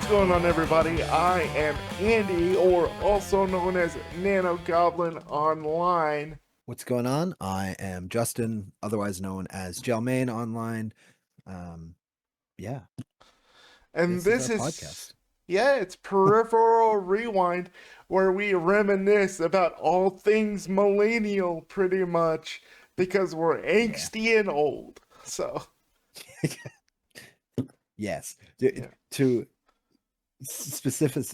What's going on, everybody? I am Andy, or also known as Nano Goblin Online. What's going on? I am Justin, otherwise known as Gelmain online. Yeah, And this is this our is, podcast. yeah, it's Peripheral Rewind, where we reminisce about all things millennial, pretty much, because we're Yeah. angsty and old. So, Yes. yeah. To specific,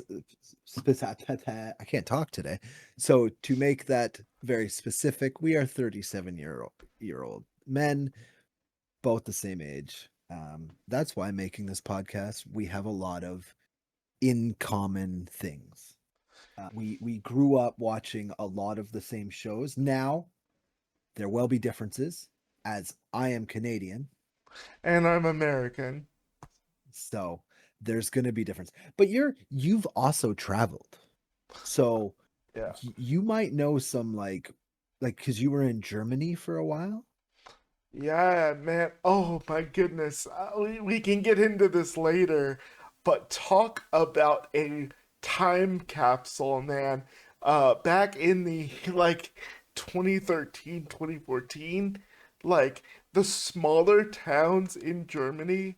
I can't talk today. So to make that very specific, we are 37-year-old men, both the same age. That's why making this podcast, we have a lot of in common things. We grew up watching a lot of the same shows. Now there will be differences, as I am Canadian, And I'm American. so there's going to be difference. But you've also traveled, so Yeah. you might know some like because you were in Germany for a while. Yeah, man. Oh my goodness. We can get into this later, but talk about a time capsule, man. Back in the like 2013, 2014, like the smaller towns in Germany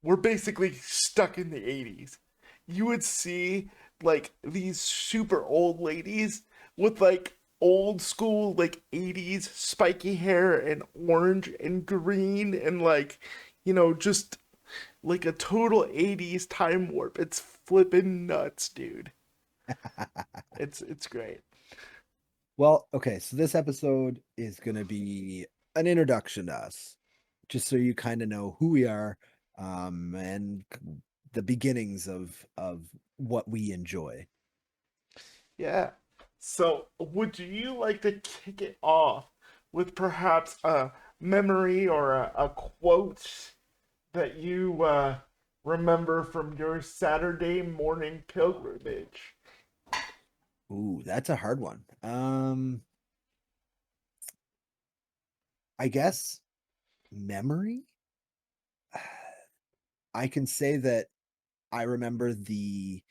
were basically stuck in the 80s. You would see like these super old ladies with like old school like 80s spiky hair and orange and green and like just like a total 80s time warp. It's flipping nuts, dude. It's great. Well, okay, so this episode is going to be an introduction to us, just so you kind of know who we are, and the beginnings of what we enjoy. Yeah. So, would you like to kick it off with perhaps a memory or a quote that you remember from your Saturday morning pilgrimage? Ooh, that's a hard one. I guess memory. I can say that I remember and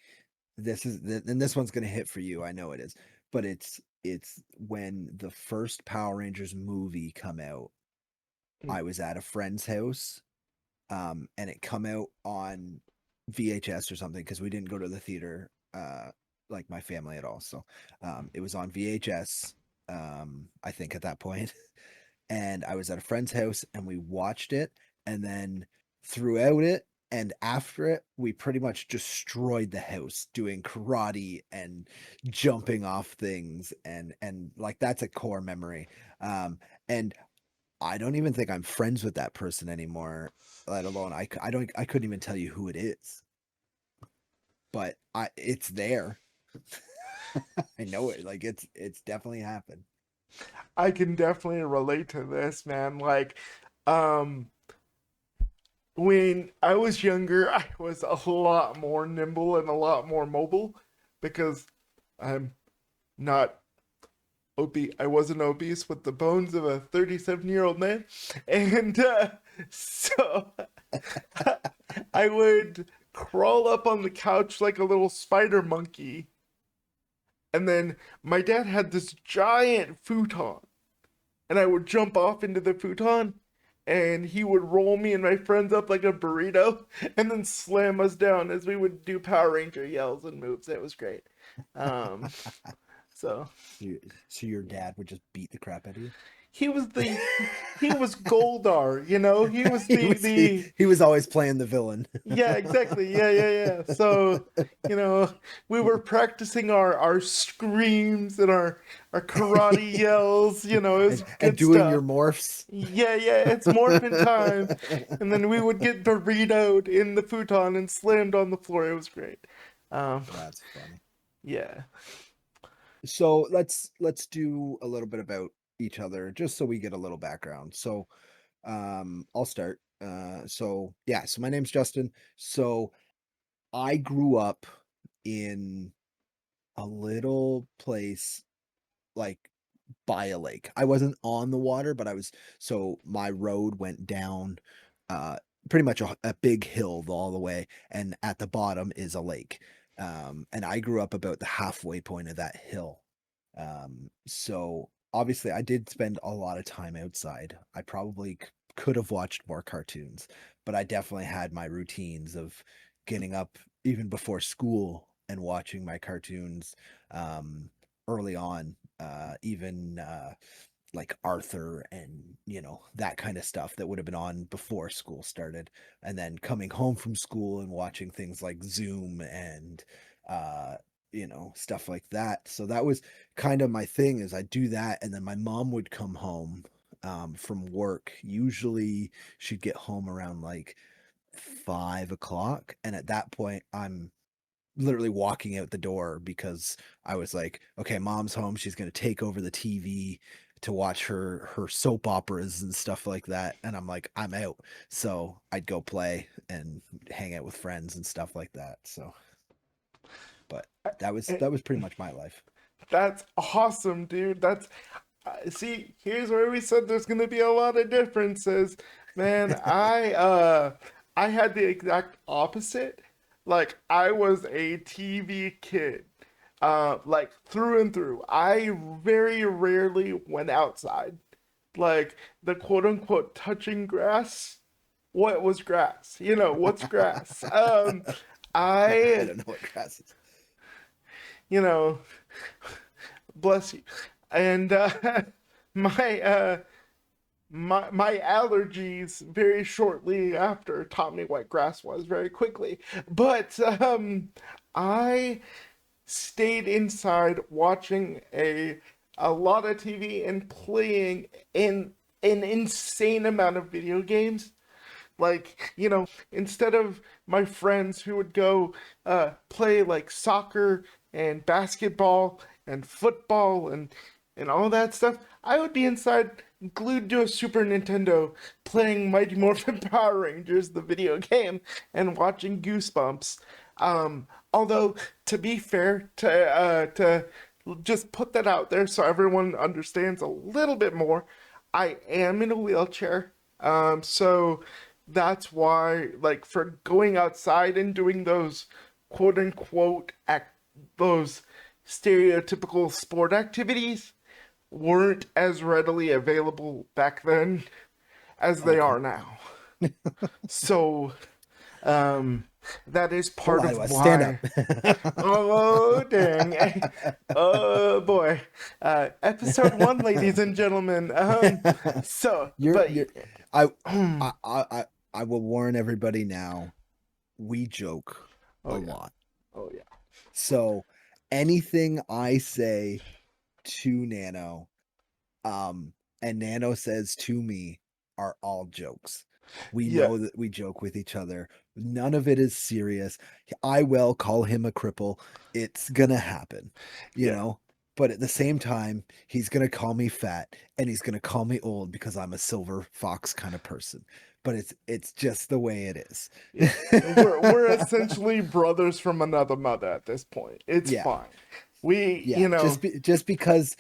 this one's gonna hit for you. I know it is, but it's when the first Power Rangers movie come out. I was at a friend's house, and it come out on VHS or something because we didn't go to the theater, like my family at all. So, it was on VHS. I think at that point, and I was at a friend's house and we watched it, and then throughout it and after it we pretty much destroyed the house doing karate and jumping off things, and like that's a core memory. And I don't even think I'm friends with that person anymore, let alone I couldn't even tell you who it is, but it's there. I know it, like it's definitely happened. I can definitely relate to this, man. Like, um, when I was younger, I was a lot more nimble and a lot more mobile because I'm not obese. I wasn't obese with the bones of a 37-year-old man, and so I would crawl up on the couch like a little spider monkey, and then my dad had this giant futon, and I would jump off into the futon, and he would roll me and my friends up like a burrito, and then slam us down as we would do Power Ranger yells and moves. It was great. Um, so So your dad would just beat the crap out of you. he was the he was Goldar, you know. He was he the was he, the he was always playing the villain. yeah, exactly. Yeah. So, we were practicing our screams and our karate yells. It was and good doing your stuff. morphs. Yeah. It's morphin' time, and then we would get burritoed in the futon and slammed on the floor. It was great. Um, That's funny. yeah. So let's do a little bit about each other just so we get a little background. So I'll start. So yeah, so my name's Justin. So I grew up in a little place like by a lake. I wasn't on the water, but I was, so my road went down pretty much a big hill all the way, and at the bottom is a lake. And I grew up about the halfway point of that hill. So obviously, I did spend a lot of time outside. I probably could have watched more cartoons, but I definitely had my routines of getting up even before school and watching my cartoons um, early on. Even like Arthur and that kind of stuff that would have been on before school started, and then coming home from school and watching things like Zoom and uh stuff like that. So that was kind of my thing, is I do that, and then my mom would come home from work. Usually she'd get home around like 5 o'clock, and at that point I'm literally walking out the door because I was like, okay, mom's home. She's going to take over the TV to watch her soap operas and stuff like that. And I'm like, I'm out. So I'd go play and hang out with friends and stuff like that. So, but that was pretty much my life. That's awesome, dude. That's see, here's where we said there's gonna be a lot of differences. Man, I had the exact opposite. Like I was a TV kid. Like through and through. I very rarely went outside. Like the quote unquote touching grass. What was grass? You know, what's grass? I I don't know what grass is. you know, bless you. And my my allergies very shortly after taught me what grass was very quickly. But I stayed inside watching a lot of TV and playing in an insane amount of video games. Like, instead of my friends who would go play like soccer and basketball and football and all that stuff, I would be inside glued to a Super Nintendo playing Mighty Morphin Power Rangers, the video game, and watching Goosebumps. Although, to be fair, to just put that out there so everyone understands a little bit more, I am in a wheelchair. So that's why, like, for going outside and doing those quote unquote those stereotypical sport activities weren't as readily available back then as they Okay. are now. So, um, that is Hold part on, of stand up. why. Oh, dang. Oh, boy. Episode one, ladies and gentlemen. So, you're but, you're I I will warn everybody now. We joke oh, a yeah. lot. Oh, yeah. So anything I say to Nano, and Nano says to me, are all jokes. We Yeah. know that we joke with each other. None of it is serious. I will call him a cripple. It's gonna happen, you Yeah. know. But at the same time, he's gonna call me fat, and he's gonna call me old because I'm a silver fox kind of person. But it's just the way it is. Yeah. We're essentially brothers from another mother at this point. It's Yeah. fine. We, Yeah, just because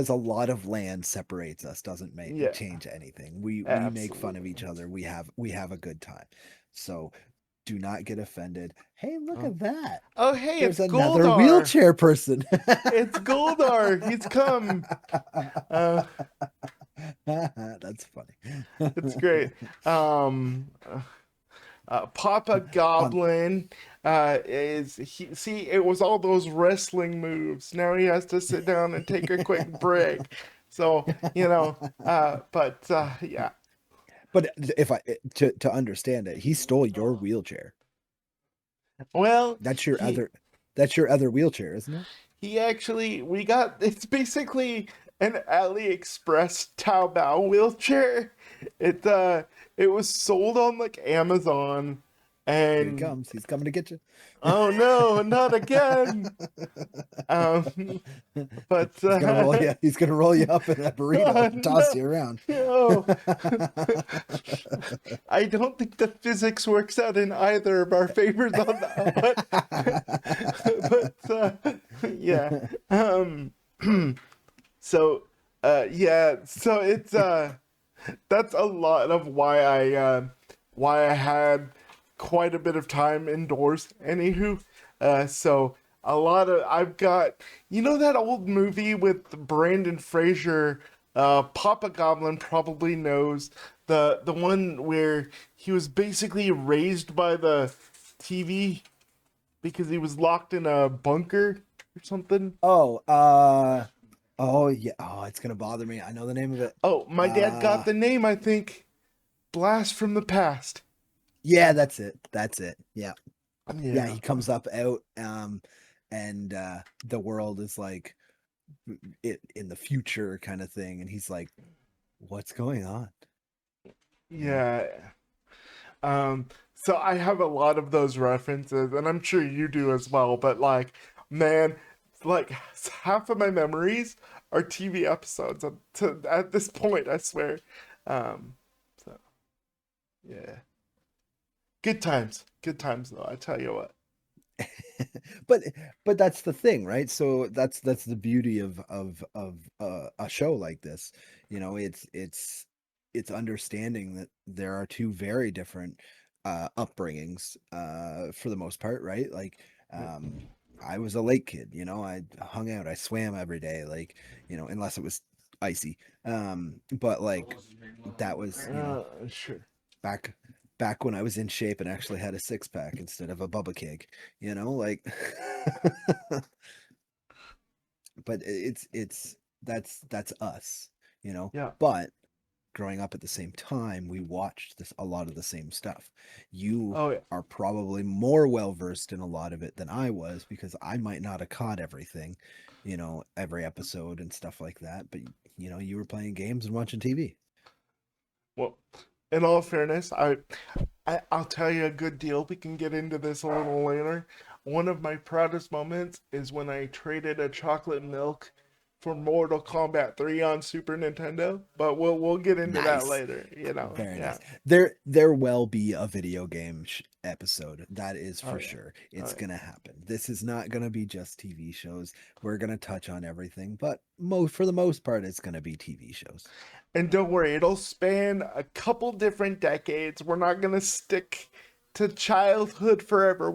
a lot of land separates us doesn't make yeah, change anything. We make fun of absolutely. each other. We have a good time. So do not get offended. Hey, look Oh, at that. oh hey, There's it's another Goldar. wheelchair person. It's Goldar. He's come. Uh, That's funny. it's great. Um, Papa On Goblin is he? See, it was all those wrestling moves. Now he has to sit down and take a quick break. So yeah. but if I to understand it, he stole your wheelchair. Well, That's your he other that's your other wheelchair, isn't it? he actually we got it's basically an AliExpress Taobao wheelchair. It uh it was sold on like Amazon Here he and comes. He's coming to get you. oh no, not again. Um but He's gonna roll you. He's gonna roll you up in a burrito oh, and toss no. you around. No. I don't think the physics works out in either of our favors on that, but yeah. Um so yeah, so it's that's a lot of why I why I had quite a bit of time indoors. Anywho, so a lot of I've got that old movie with Brandon Fraser. Papa Goblin probably knows the one where he was basically raised by the TV because he was locked in a bunker or something. Oh, oh yeah. Oh, it's gonna bother me. I know the name of it. Oh, my dad got Uh, the name, I think. Blast from the Past. yeah, that's it. That's it. Yeah. Yeah, Yeah. he comes up out and the world is like it in the future kind of thing and he's like what's going on? You know? Yeah. So I have a lot of those references, and I'm sure you do as well, but like, man, like half of my memories are TV episodes at this point, I swear. Um, so yeah. Good times. Good times though, I tell you what. but but that's the thing, right? So that's the beauty of a show like this. You know, it's understanding that there are two very different upbringings for the most part, right? Like um I was a lake kid, you know, I hung out, I swam every day, like, you know, unless it was icy. But like that was, you know, Sure. back back when I was in shape and actually had a six pack instead of a bubba cake, you know, like but it's that's us, you know. Yeah. But growing up at the same time, we watched this a lot of the same stuff. You Oh yeah. are probably more well versed in a lot of it than I was because I might not have caught everything, you know, every episode and stuff like that. But you know, you were playing games and watching TV. Well, in all fairness, I'll tell you a good deal. We can get into this a little later. One of my proudest moments is when I traded a chocolate milk for Mortal Kombat 3 on Super Nintendo, but we'll get into that Nice. later, Very Yeah. nice. There will be a video game episode. That is Oh for yeah. sure. Oh It's yeah. gonna happen. This is not gonna be just TV shows. We're gonna touch on everything, but for the most part, it's gonna be TV shows. And don't worry, it'll span a couple different decades. We're not going to stick to childhood forever.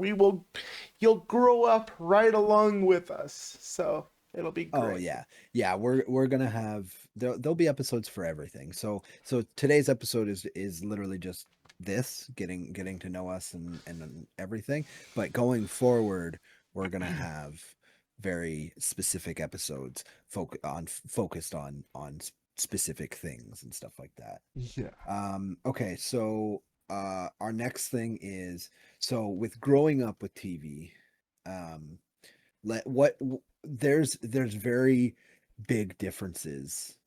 You'll grow up right along with us. So, it'll be Oh great. yeah, yeah. We're gonna have there'll be episodes for everything. So today's episode is literally just this getting to know us and everything. But going forward, we're gonna have very specific episodes focused on specific things and stuff like that. Yeah. Okay, so our next thing is so with growing up with TV, um let what there's very big differences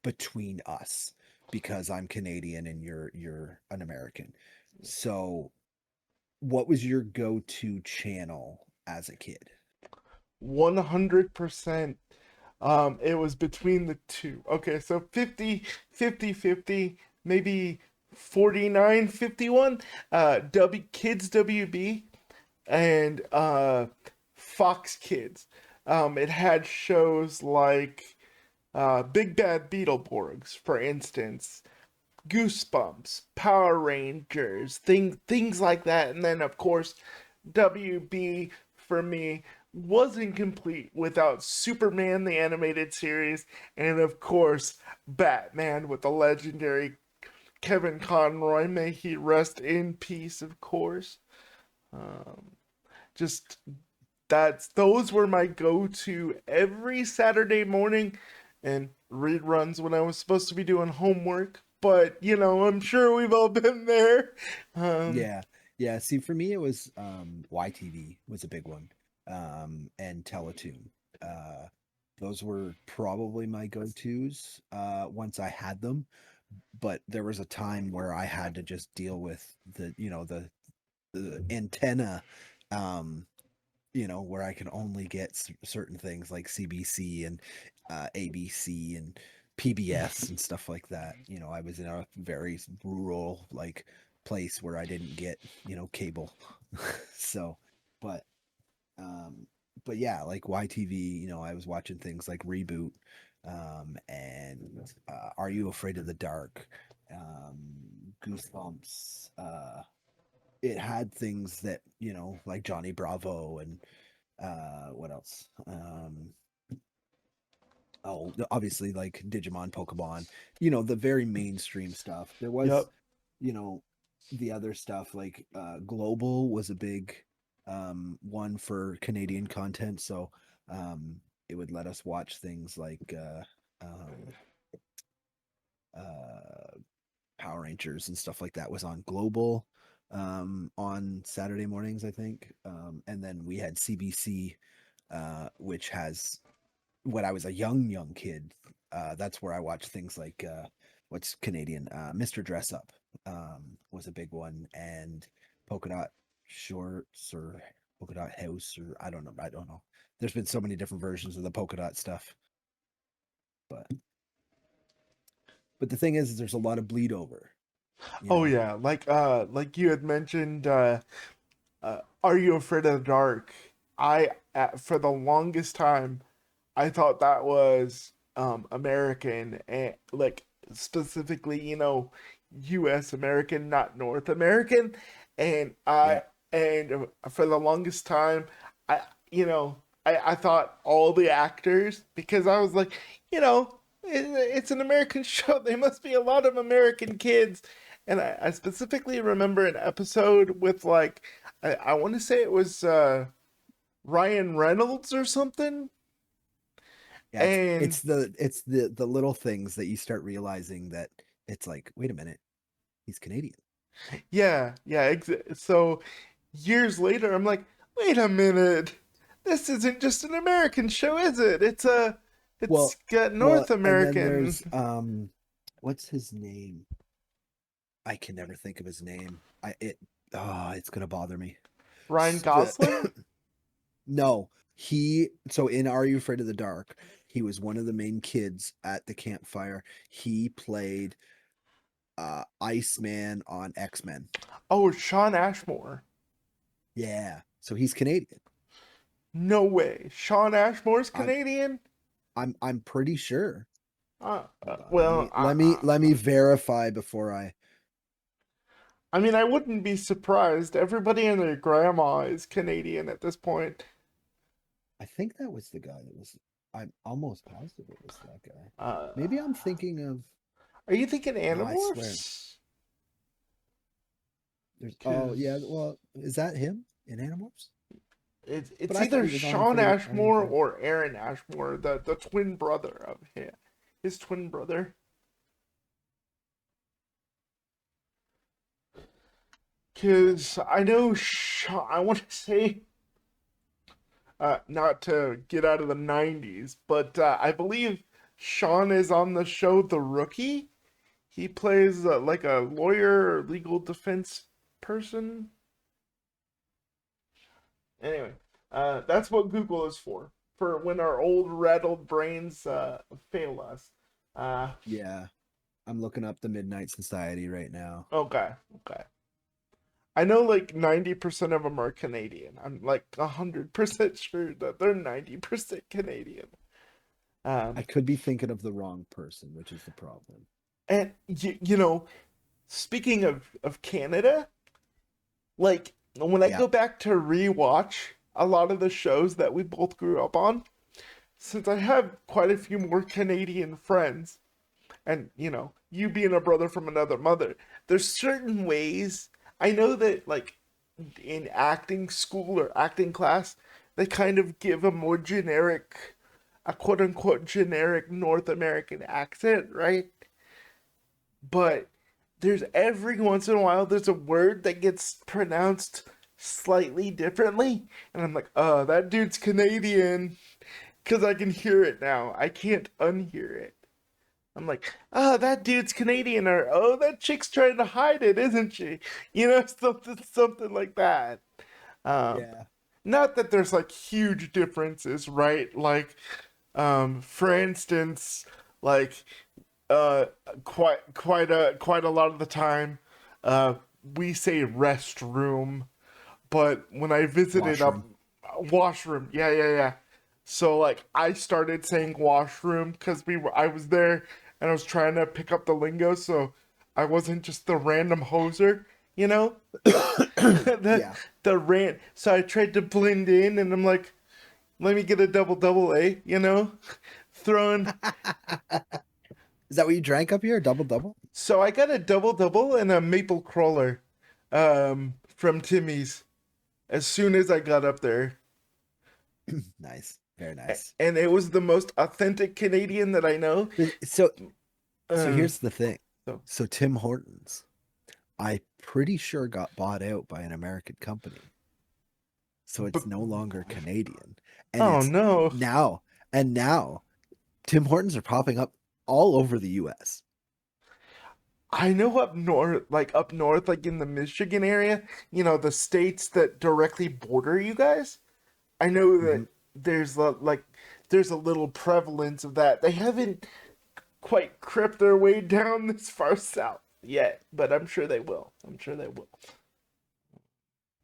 between us because I'm Canadian and you're an American. So, what was your go-to channel as a kid? 100%. It was between the two. Okay, so 50, maybe 49, 51. Kids WB and Fox Kids. It had shows like Big Bad Beetleborgs, for instance, Goosebumps, Power Rangers, things like that. And then of course, WB for me wasn't complete without Superman the animated series, and of course Batman with the legendary Kevin Conroy. May he rest in peace, of course. Um, just that's those were my go-to every Saturday morning, and reruns when I was supposed to be doing homework. But I'm sure we've all been there. Um, Yeah. Yeah, see for me it was YTV was a big one. And Teletoon. Uh those were probably my go-tos once I had them, but there was a time where I had to just deal with the antenna, um, where I can only get certain things like CBC and ABC and PBS and stuff like that. You know, I was in a very rural like place where I didn't get cable, so but um, but yeah, like YTV, I was watching things like Reboot, and Are You Afraid of the Dark? Um, Goosebumps. It had things that, like Johnny Bravo and what else? Oh, obviously like Digimon, Pokemon, the very mainstream stuff. There was, Yep. you know, the other stuff like Global was a big one for Canadian content, so it would let us watch things like uh, Power Rangers and stuff like that was on Global on Saturday mornings, I think. And then we had CBC, which has when I was a young kid, that's where I watched things like what's Canadian, Mr. Dress Up was a big one, and Polka Dot Shorts or Polka Dot House or I don't know. There's been so many different versions of the polka dot stuff, but the thing is there's a lot of bleed over, you Oh know. yeah, like you had mentioned, Are You Afraid of the Dark? For the longest time, I thought that was American, and like specifically, U.S. American, not North American. And Yeah, for the longest time, I you know I thought all the actors, because I was like, it's an American show. They must be a lot of American kids. And I specifically remember an episode with like I want to say it was Ryan Reynolds or something. yeah. And It's the little things that you start realizing that it's like, wait a minute, he's Canadian. yeah, yeah. So years later, I'm like, wait a minute, this isn't just an American show, is it? It's Well, got North and then American. there's what's his name? I can never think of his name. It's gonna bother me. Ryan Gosling. No, so in Are You Afraid of the Dark, he was one of the main kids at the campfire. He played Iceman on X-Men. Oh, Sean Ashmore. Yeah, so he's Canadian. No way, Sean Ashmore's I'm Canadian. I'm pretty sure. Hold on. Let Well, me let me let me verify before I. I mean, I wouldn't be surprised. Everybody and their grandma is Canadian at this point. I think that was the guy that was. I'm almost positive it was that guy. Uh, Maybe I'm thinking of. are you thinking No, I swear. Animorphs? There's. Oh yeah. Because Well, is that him in Animorphs? But it's I thought either he was on Sean Afraid. Are You Ashmore Afraid? or Aaron Ashmore, the twin brother of his twin brother. Because I know I want to say, not to get out of the 90s, but I believe Sean is on the show The Rookie. He plays like a lawyer or legal defense person. Anyway, that's what Google is for when our old rattled brains fail us. Uh, Yeah, I'm looking up the Midnight Society right now. okay, okay. I know like 90% of them are Canadian. I'm like 100% sure that they're 90% Canadian. I Um, could be thinking of the wrong person, which is the problem. and speaking of Canada, like when I Yeah, go back to rewatch a lot of the shows that we both grew up on, since I have quite a few more Canadian friends, and you being a brother from another mother, there's certain ways I know that like in acting school or acting class, they kind of give a quote unquote generic North American accent, right? But there's every once in a while there's a word that gets pronounced slightly differently, and I'm like, oh, that dude's Canadian, because I can hear it now. I can't unhear it. I'm like, oh, that dude's Canadian, or oh, that chick's trying to hide it, isn't she? Something like that. Um, yeah, Not that there's like huge differences, right? Like, for instance, like, uh, quite a lot of the time, uh, we say restroom, but when I visited up washroom. washroom, yeah, yeah, yeah. So like I started saying washroom because I was there and I was trying to pick up the lingo. So I wasn't just the random hoser, you know? the Yeah. so I tried to blend in and I'm like, let me get a double double A, you know? Throwing Is that what you drank up here? Double double? So I got a double double and a maple crawler from Timmy's as soon as I got up there. Nice. Very nice. And it was the most authentic Canadian that I know. So Uh, here's the thing. so So Tim Hortons, I pretty sure got bought out by an American company. So but it's no longer Canadian. And oh it's no. now and now Tim Hortons are popping up all over the US. I know up north, like in the Michigan area, the states that directly border you guys. I know Mhm. that like there's a little prevalence of that. They haven't quite crept their way down this far south yet, but I'm sure they will. I'm sure they will.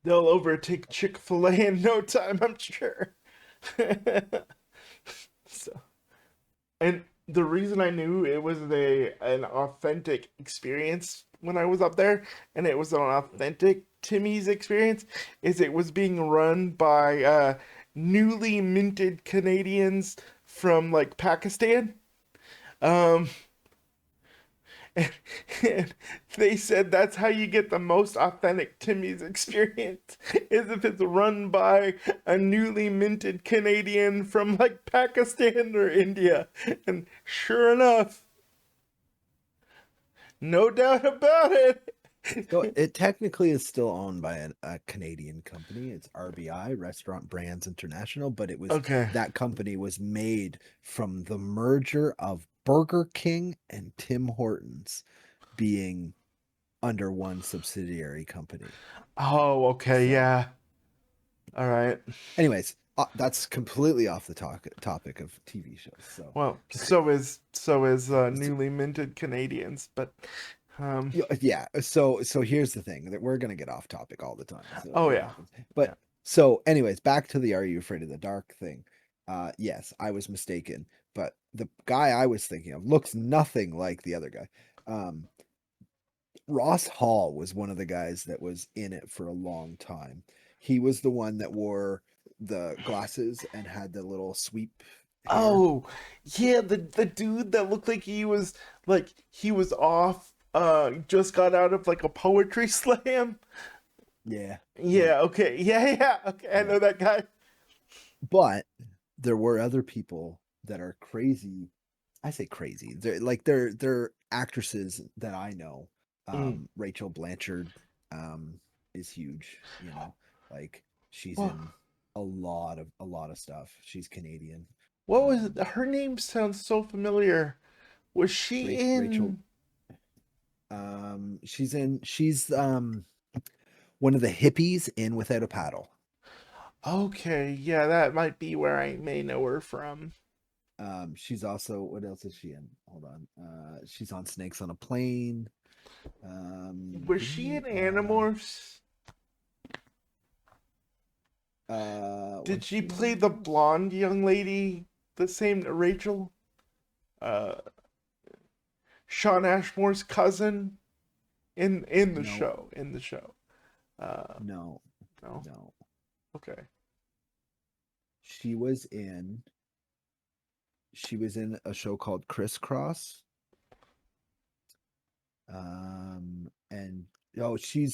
They'll overtake Chick-fil-A in no time, I'm sure. So, and the reason I knew it was an authentic experience when I was up there, and it was an authentic Timmy's experience, is it was being run by newly minted Canadians from like Pakistan. Um, and they said that's how you get the most authentic Timmy's experience is if it's run by a newly minted Canadian from like Pakistan or India. And sure enough, no doubt about it. So it technically is still owned by a Canadian company. It's RBI, Restaurant Brands International, but Okay. that company was made from the merger of Burger King and Tim Hortons being under one subsidiary company. Oh, okay, So, yeah. All right. anyways, that's completely off the topic of TV shows. So, Well, okay. so is So, newly minted Canadians, but um yeah. So here's the thing that we're gonna get off topic all the time. So oh it yeah. happens. Yeah. But so, anyways, back to the "Are you afraid of the dark" thing. Yes, I was mistaken, but the guy I was thinking of looks nothing like the other guy. Um, Ross Hall was one of the guys that was in it for a long time. He was the one that wore the glasses and had the little sweep hair. Oh, yeah, the dude that looked like he was off just got out of like a poetry slam. Yeah, yeah, Yeah, okay. Yeah, yeah. Okay, I yeah. know that guy. But there were other people that are crazy. I say crazy. They're actresses that I know. Mm. Rachel Blanchard is huge, like she's Well, in a lot of stuff. She's Canadian. what was Um it? Her name sounds so familiar. Was she Rachel in she's one of the hippies in Without a Paddle. Okay, yeah, that might be where I may know her from. She's also, what else is she in? Hold on. She's on Snakes on a Plane. Was she in Animorphs? Did Was she she in play the Animals? blonde young lady, the same Rachel? Uh, Sean Ashmore's cousin in the No, show. In the show. Uh, no, no. no. Okay. She was in a show called Crisscross. And oh, she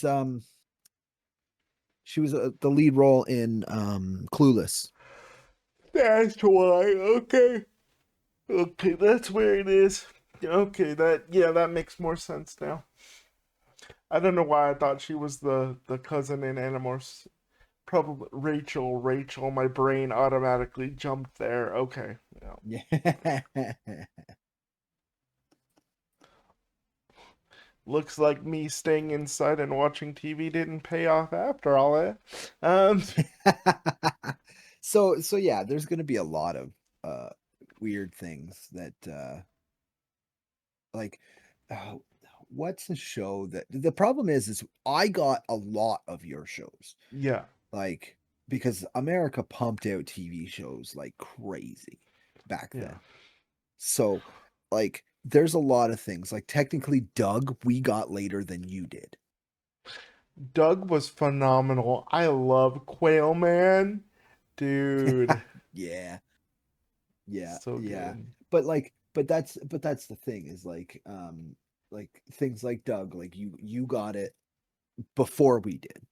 was the lead role in Clueless. That's why. Okay. Okay, that's where it is. Okay, that makes more sense now. I don't know why I thought she was the cousin in Animorphs. Probably Rachel. My brain automatically jumped there. Okay. Yeah. Yeah. Looks like me staying inside and watching TV didn't pay off after all that. Um, So yeah, there's going to be a lot of uh weird things that like uh, what's the show that the problem is I got a lot of your shows. yeah, Like because America pumped out TV shows like crazy back yeah. then. So like there's a lot of things. Like technically Doug we got later than you did. Doug was phenomenal. I love Quail Man. Dude, Yeah. Yeah. so Yeah. good. But that's the thing is like things like Doug, like you got it before we did.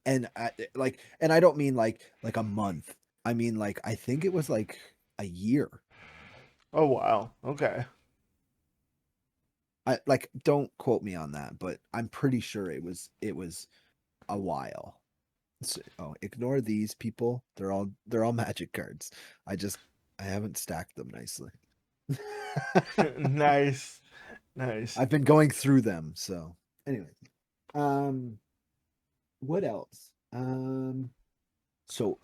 And I don't mean like a month. I mean like I think it was like a year. Oh wow. Okay. I like don't quote me on that, but I'm pretty sure it was a while. So, oh, ignore these people. They're all magic cards. I haven't stacked them nicely. Nice. Nice. I've been going through them. So anyway, um, what else? So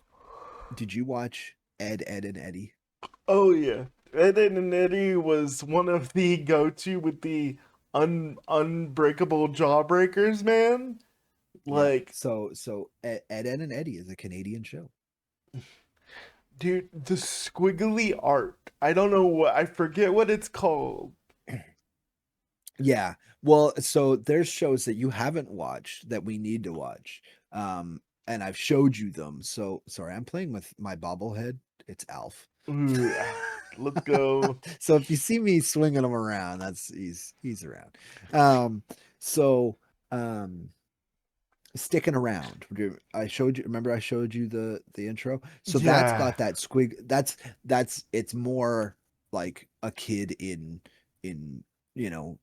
did you watch Ed, Ed and Eddie? Oh yeah. Ed, Ed and Eddie was one of the go-to with the unbreakable jawbreakers, man. Yeah. Like, So Ed, Ed, Ed and Eddie is a Canadian show. dude, the squiggly art. I don't know what I forget what it's called. Yeah. Well, so there's shows that you haven't watched that we need to watch. And I've showed you them. So sorry, I'm playing with my bobblehead. It's Alf. Ooh, let's go. So if you see me swinging him around, that's he's around. Um, so um, sticking around. I showed you. Remember, I showed you the intro. So that's Yeah. got that squig. That's it's more like a kid in you know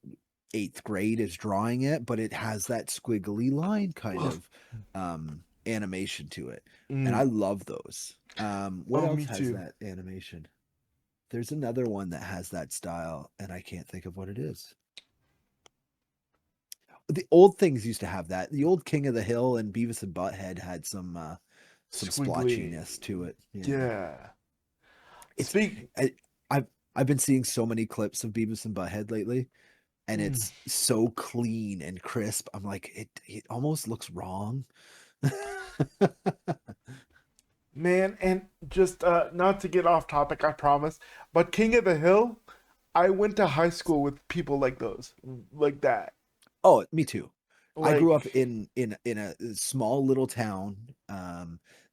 eighth grade is drawing it, but it has that squiggly line kind of animation to it, and I Mm. love those. What Oh, else me has too. that animation? There's another one that has that style, and I can't think of what it is. The old things used to have that. The old King of the Hill and Beavis and Butthead had some Squiggly. splotchiness to it. Yeah, Yeah. it's Speak. I, I've been seeing so many clips of Beavis and Butthead lately, and Mm. it's so clean and crisp. I'm like, it almost looks wrong. Man, and just not to get off topic, I promise, but King of the Hill, I went to high school with people like those, like that. Oh, me too. I grew Like, up in a small little town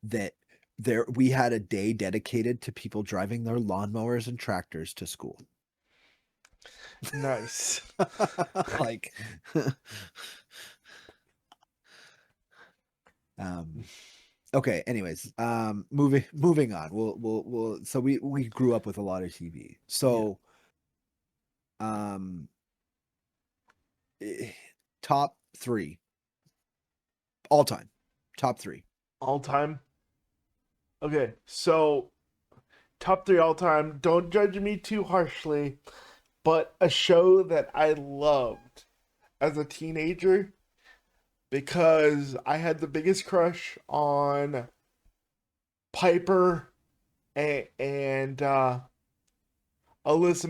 that there we had a day dedicated to people driving their lawnmowers and tractors to school. nice. Like um okay, anyways, moving on. We'll so we grew up with a lot of TV. Yeah. So um eh, top 3 all time. Top 3. All time. Okay, so top three all time. Don't judge me too harshly, but a show that I loved as a teenager because I had the biggest crush on Piper and Alyssa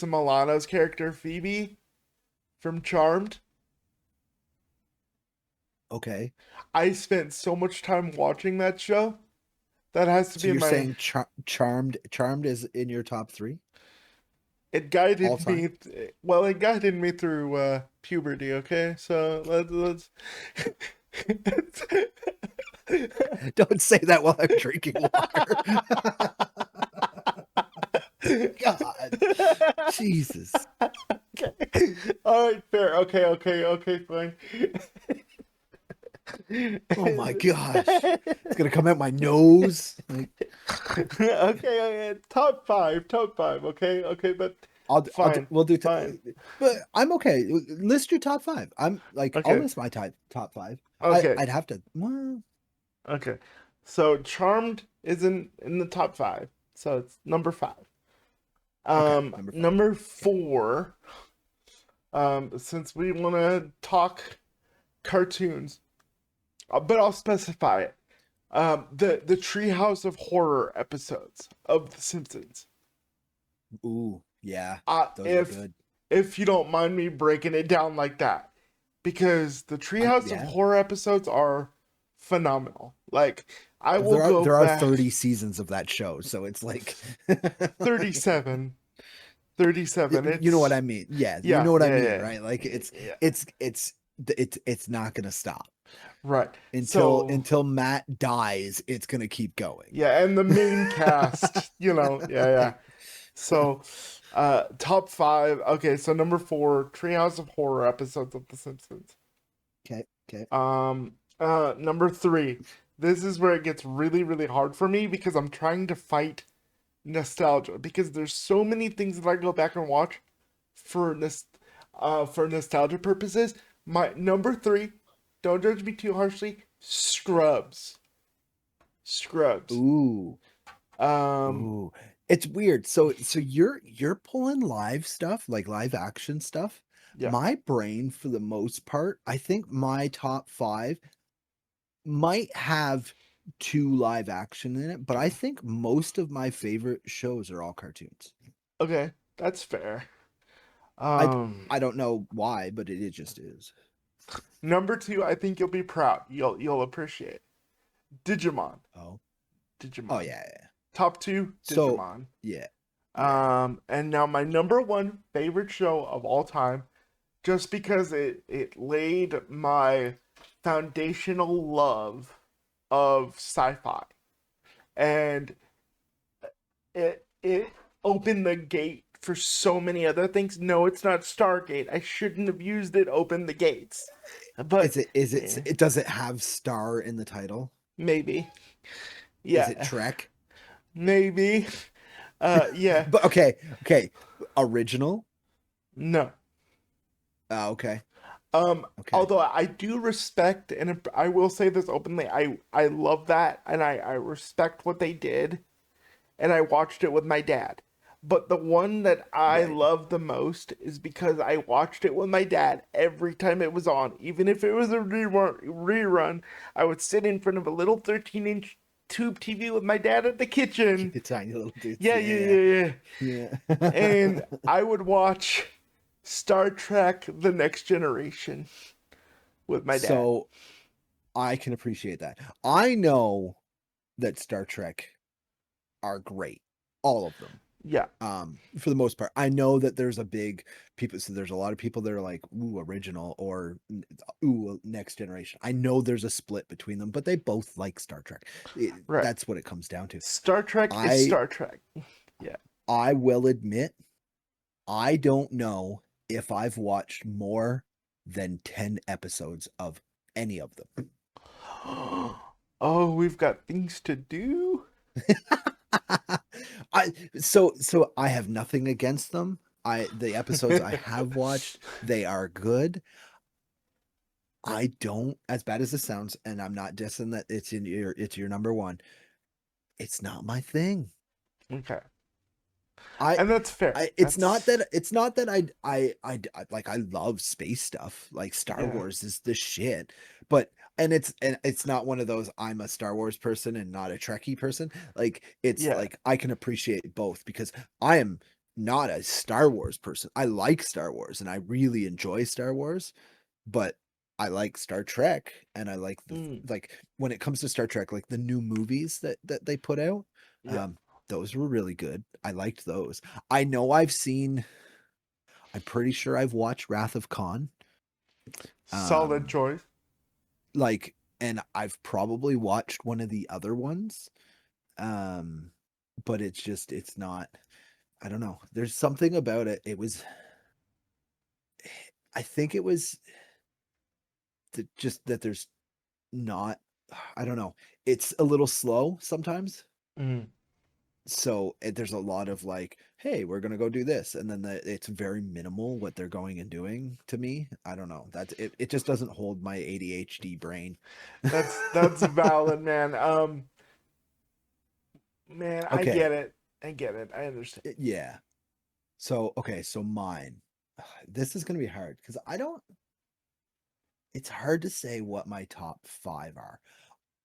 Milano's character Phoebe from Charmed. Okay. I spent so much time watching that show. That has to So be in you're my. saying Charmed is in your top 3 It all guided time? me. Well, it guided me through puberty. Okay, so Don't say that while I'm drinking water. God. Jesus. okay. All right, fair. Okay, okay, okay, fine. Oh my gosh. It's gonna come out my nose. Like Okay, okay, top five. Okay, okay, but fine, we'll do fine. but I'm okay. List your top 5. I'm like I'll Okay, list my top 5. okay, I'd have to well, okay. So Charmed is in the top five, so it's number five. okay, number 5. Number Okay. four. Since we want to talk cartoons, but I'll specify it. The Treehouse of Horror episodes of The Simpsons. Ooh, yeah. Uh, Those are if good. if you don't mind me breaking it down like that, because the Treehouse of Yeah. Horror episodes are phenomenal. Like I will There are go there are back 30 seasons of that show, so it's like 37. 37. You know what It's I mean? Yeah, you yeah, know what I yeah, mean, yeah, right? Like yeah. it's not gonna stop Right. until So until Matt dies. It's gonna keep going. yeah, and the main cast, yeah, yeah. So, top five. Okay, so number four, Treehouse of Horror episodes of The Simpsons. Okay, okay. Number three. This is where it gets really, really hard for me because I'm trying to fight nostalgia because there's so many things that I go back and watch for for nostalgia purposes. My number three, don't judge me too harshly. Scrubs. Scrubs. Ooh, Um, ooh. It's weird. So you're pulling live stuff, like live action stuff. yeah. My brain, for the most part, I think my top five might have two live action in it, but I think most of my favorite shows are all cartoons. Okay, that's fair. I Um, I don't know why, but it just is. Number two, I think you'll be proud. You'll appreciate Digimon. Oh. Oh Digimon. yeah, yeah. Top two, So Digimon. yeah, yeah. And now my number one favorite show of all time, just because it laid my foundational love of sci-fi, and it opened the gate for so many other things. No, it's not Stargate. I shouldn't have used it. Open the gates, but Is eh, it does it have star in the title? maybe, Is it yeah, Trek? maybe, yeah, But okay, okay. Original? no. Okay. Okay. Although I do respect, and I will say this openly, I love that, and I respect what they did, and I watched it with my dad. But the one that I Right. love the most is because I watched it with my dad every time it was on. Even if it was a rerun, I would sit in front of a little 13-inch tube TV with my dad at the kitchen. Tiny little dudes. Yeah, Yeah, yeah, yeah. yeah, yeah. And Yeah. I would watch Star Trek The Next Generation with my dad. So I can appreciate that. I know that Star Trek are great. All of them. Yeah, For the most part. I know that there's a big people so there's a lot of people that are like, ooh, original or ooh, next generation. I know there's a split between them, but they both like Star Trek. right. That's what it comes down to. Star Trek is I Star Trek. Yeah. I will admit I don't know if I've watched more than 10 episodes of any of them. Oh, we've got things to do. So I have nothing against them. The episodes I have watched, they are good. I don't, as bad as this sounds, and I'm not dissing that it's your number one. It's not my thing. Okay. I And that's fair. That's it's not that like I love space stuff. Like Star yeah. Wars is the shit. But and it's not one of those I'm a Star Wars person and not a Trekkie person. Like it's Yeah. like I can appreciate both because I am not a Star Wars person. I like Star Wars and I really enjoy Star Wars, but I like Star Trek and I like Mm, like when it comes to Star Trek, like the new movies that they put out. yeah. Um, those were really good. I liked those. I know I've seen I'm pretty sure I've watched Wrath of Khan. Solid Um, choice. like and I've probably watched one of the other ones. Um, but it's just it's not I don't know. There's something about it. It was I think it was just that there's not I don't know. It's a little slow sometimes. Mm, So there's a lot of like, hey, we're gonna go do this, and then it's very minimal what they're going and doing. To me, I don't know. That's it. It just doesn't hold my ADHD brain. that's valid, man. Man, I Okay, get it. I get it. I understand. yeah. So okay, so mine. This is gonna be hard because I don't. It's hard to say what my top five are.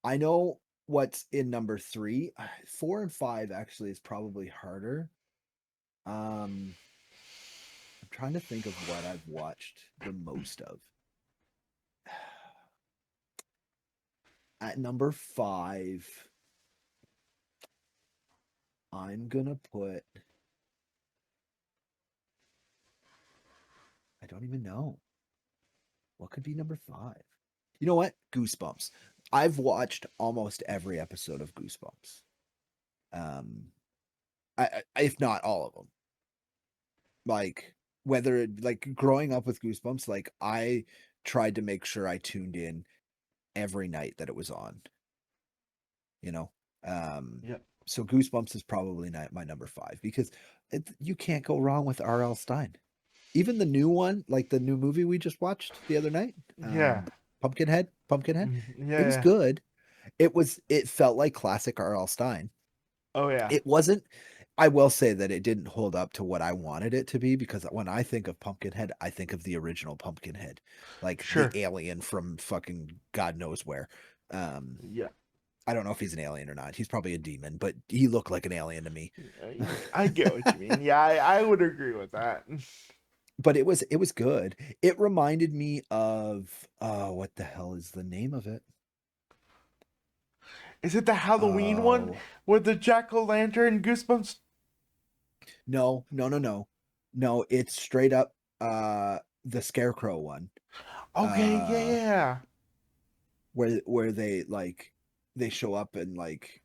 I know what's in number three. Four and five actually is probably harder. Um, I'm trying to think of what I've watched the most of. At number five, I'm gonna put I don't even know. What could be number five? You know what? Goosebumps. I've watched almost every episode of Goosebumps. Um, if not all of them. Like whether like growing up with Goosebumps, like I tried to make sure I tuned in every night that it was on. You know, um, Yep. so Goosebumps is probably not my number five because you can't go wrong with R.L. Stein. Even the new one, like the new movie we just watched the other night, Yeah. Pumpkinhead, it was Yeah. good. It felt like classic R.L. Stein. Oh yeah. It wasn't. I will say that it didn't hold up to what I wanted it to be because when I think of Pumpkinhead, I think of the original Pumpkinhead, like the Sure. alien from fucking God knows where. Um, Yeah. I don't know if he's an alien or not. He's probably a demon, but he looked like an alien to me. I get what you mean. Yeah, I would agree with that. But it was good. It reminded me of what the hell is the name of it? Is it the Halloween one Oh, with the jack o' lantern goosebumps? no, no, no, no. No, it's straight up the Scarecrow one. Okay, yeah, Uh yeah. where they like they show up and like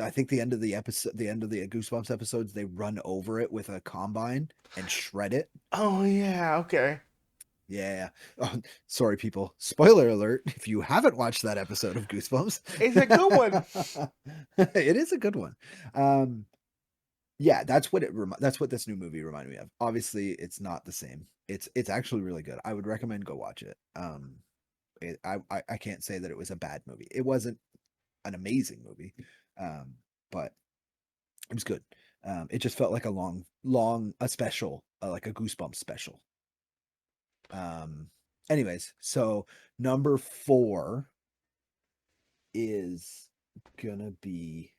I think the end of the Goosebumps episodes, they run over it with a combine and shred it. Oh yeah, okay. Yeah. Oh, sorry, people. Spoiler alert if you haven't watched that episode of Goosebumps. It's a good one. It is a good one. Um, yeah, that's what this new movie reminded me of. Obviously, it's not the same. It's actually really good. I would recommend go watch it. I can't say that it was a bad movie. It wasn't an amazing movie, um, but it was good. It just felt like a long a special, like a Goosebumps special. Um, anyways, so number four is gonna be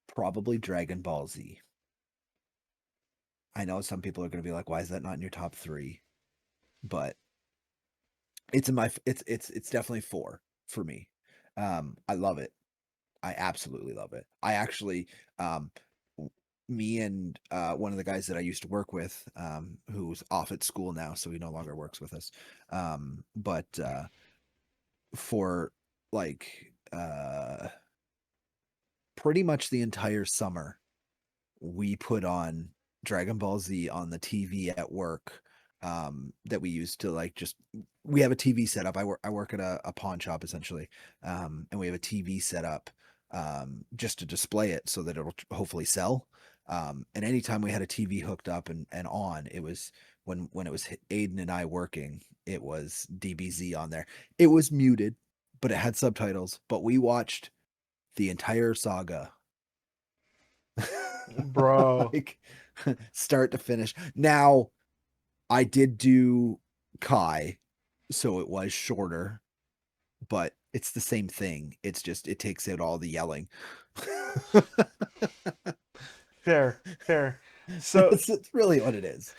probably Dragon Ball Z. I know some people are gonna be like, "Why is that not in your top three?" But it's definitely four for me. I love it. I absolutely love it. I actually, um, me and one of the guys that I used to work with, who's off at school now, so he no longer works with us. But for like pretty much the entire summer, we put on Dragon Ball Z on the TV at work. That we used to like just we have a TV set up. I work at a pawn shop essentially, and we have a TV set up just to display it so that it'll hopefully sell. And anytime we had a TV hooked up and on, it was when it was Aiden and I working, it was DBZ on there. It was muted, but it had subtitles. But we watched the entire saga Bro. like start to finish. Now, I did do Kai, so it was shorter, but it's the same thing. It's just it takes out all the yelling. Fair, fair. So It's really what it is.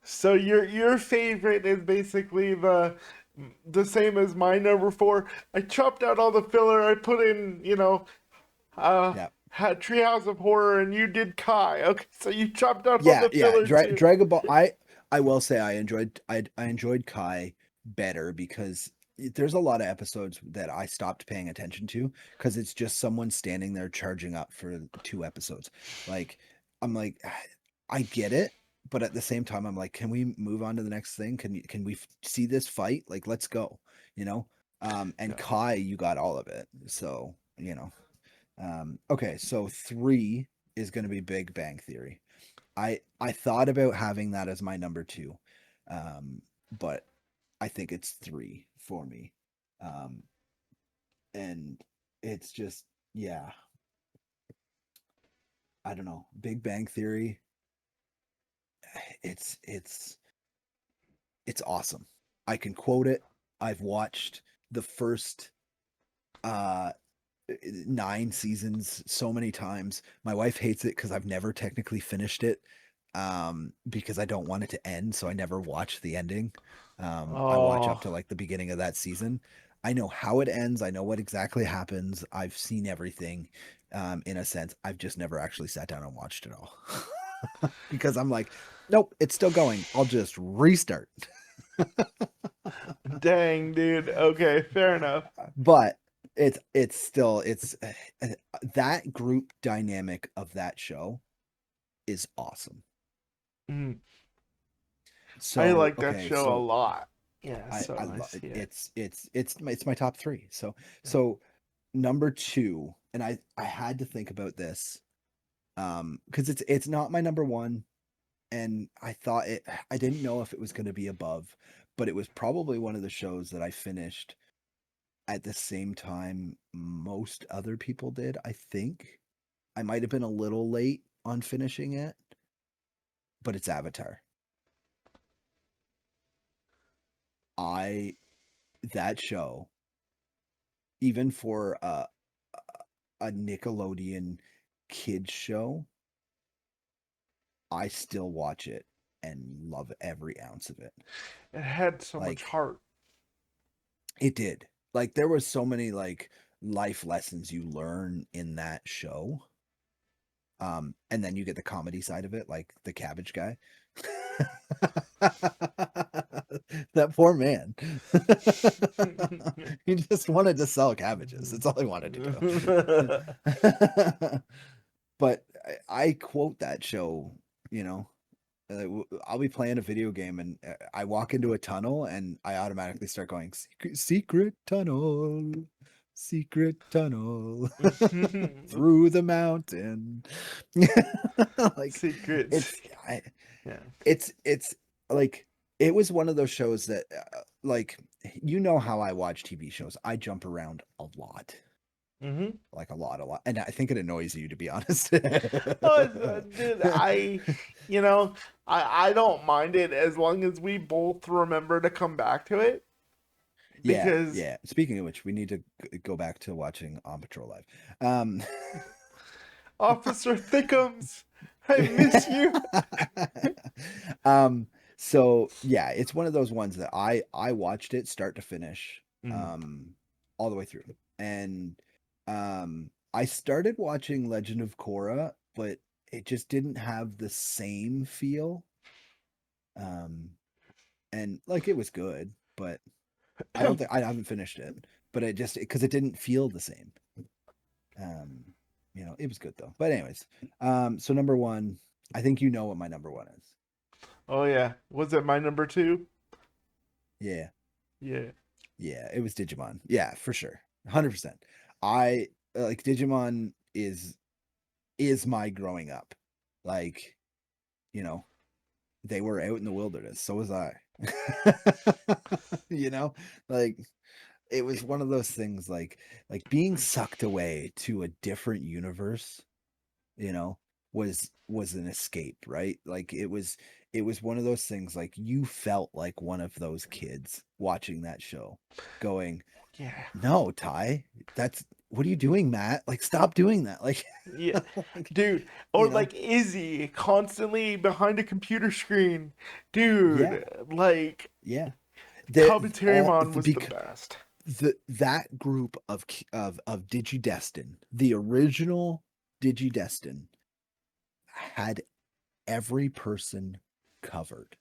so your favorite is basically the same as my number four. I chopped out all the filler. I put in, uh, Yeah. Treehouse of Horror, and you did Kai. Okay, so you chopped out all Yeah, the yeah. filler too. Dragon Ball. I will say I enjoyed Kai better because there's a lot of episodes that I stopped paying attention to because it's just someone standing there charging up for 2 episodes. Like I'm like I get it, but at the same time I'm like, can we move on to the next thing? Can we see this fight? Like let's go, you know? And Yeah. Kai, you got all of it. So, you know. Okay, so 3 is going to be Big Bang Theory. I thought about having that as my number two, but I think it's 3 for me, um, and it's just yeah, I don't know. Big Bang Theory, it's it's it's awesome. I can quote it. I've watched the first uh 9 seasons so many times. My wife hates it because I've never technically finished it because I don't want it to end, so I never watch the ending. I watch up Oh, to like the beginning of that season. I know how it ends. I know what exactly happens. I've seen everything in a sense. I've just never actually sat down and watched it all. because I'm like, nope, it's still going. I'll just restart. Dang, dude. Okay, fair enough. But it's still that group dynamic of that show is awesome. Mm, I So like that okay, show a so lot. Yeah, I so I love it. see it. It's my top three. So Yeah. so number two, and I had to think about this because it's not my number one, and I didn't know if it was going to be above, but it was probably one of the shows that I finished at the same time most other people did. I think I might have been a little late on finishing it, but it's Avatar. I That show, even for a Nickelodeon kids show, I still watch it and love every ounce of it. It had so much Like heart. it did. Like there was so many like life lessons you learn in that show. And then you get the comedy side of it, like the cabbage guy. That poor man. He just wanted to sell cabbages. That's all he wanted to do. But I quote that show, you know. I'll be playing a video game and I walk into a tunnel and I automatically start going secret tunnel through the mountain. Like Secrets. it's I Yeah. it's like it was one of those shows that like you know how I watch TV shows. I jump around a lot. Mm-hmm. Like a lot. And I think it annoys you to be honest. Oh, dude, I don't mind it as long as we both remember to come back to it Yeah, because yeah. Speaking of which, we need to go back to watching On Patrol Live. Um, Officer Thickums, I miss you. um, so yeah, it's one of those ones that I watched it start to finish, Mm, all the way through, and I started watching Legend of Korra, but it just didn't have the same feel. Um, and like it was good, but I haven't finished it, but it just because it didn't feel the same. Um, it was good though. But anyways, so number one, I think you know what my number one is. oh yeah, was it my number two? Yeah, Yeah, yeah, it was Digimon. Yeah, for sure, 100%. I like Digimon is my growing up. Like, you know, they were out in the wilderness. So was I. you know, like it was one of those things like being sucked away to a different universe, you know, was an escape, right? Like it was one of those things like you felt like one of those kids watching that show going, yeah, "No, Ty, that's what are you doing, Matt? Like stop doing that." Like yeah, like, dude. Or you know, like Izzy constantly behind a computer screen, yeah, dude. Like yeah. The all Kabuterimon the was the bec best. that group of Digidestin, the original Digidestin had every person covered.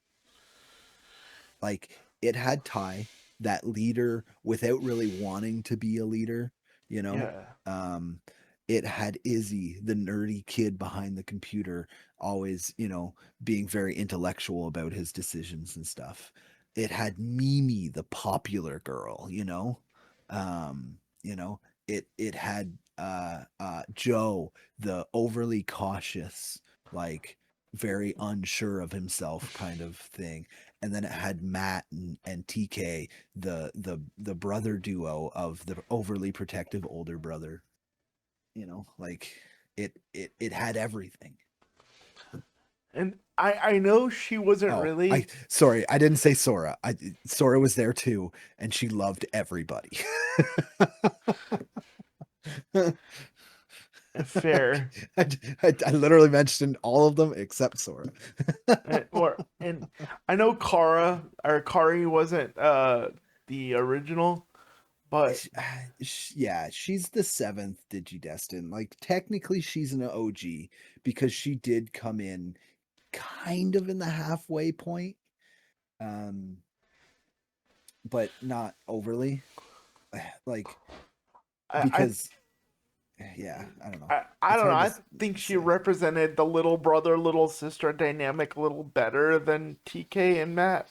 Like it had Ty, that leader without really wanting to be a leader, you know. Yeah, Um, it had Izzy, the nerdy kid behind the computer, always, being very intellectual about his decisions and stuff. It had Mimi, the popular girl, Um, you know, it had Joe, the overly cautious, like very unsure of himself kind of thing, and then it had Matt and TK, the brother duo of the overly protective older brother. Like it had everything. and I know she wasn't Oh, I really sorry, I didn't say Sora. Sora was there too, and she loved everybody. fair. I literally mentioned all of them except Sora. And I know Kari wasn't the original, but Yeah, she's the seventh Digidestin. Like technically, she's an OG because she did come in kind of in the halfway point, um, but not overly. Like I because yeah, I don't know. I It's don't know. hard to I think she say. represented the little brother, little sister dynamic a little better than TK and Matt.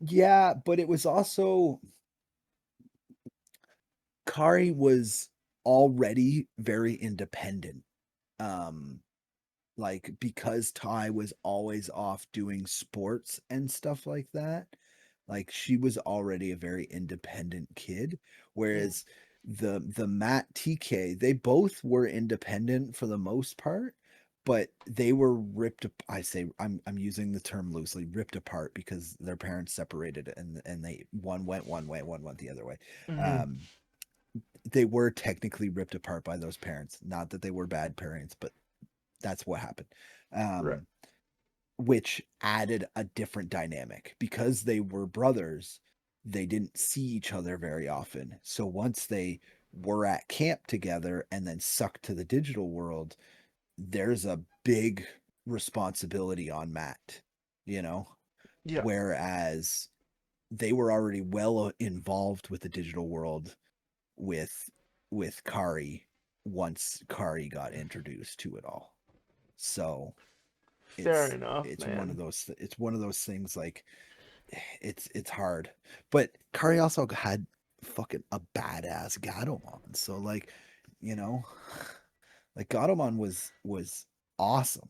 Yeah, but it was also Kari was already very independent. Um, like because Ty was always off doing sports and stuff like that. Like she was already a very independent kid, Mm, whereas the Matt TK, they both were independent for the most part, but they were I say I'm using the term loosely, ripped apart because their parents separated and they one went one way, one went the other way. mm, Um they were technically ripped apart by those parents. Not that they were bad parents, but that's what happened. right. Um which added a different dynamic because they were brothers. They didn't see each other very often. So once they were at camp together and then sucked to the digital world, there's a big responsibility on Matt, you know? Yeah. Whereas they were already well involved with the digital world with Kari once Kari got introduced to it all. So Fair enough, man. it's one of those things like it's hard. But Kari also had fucking a badass Gatomon. So like, you know, like Gatomon was awesome.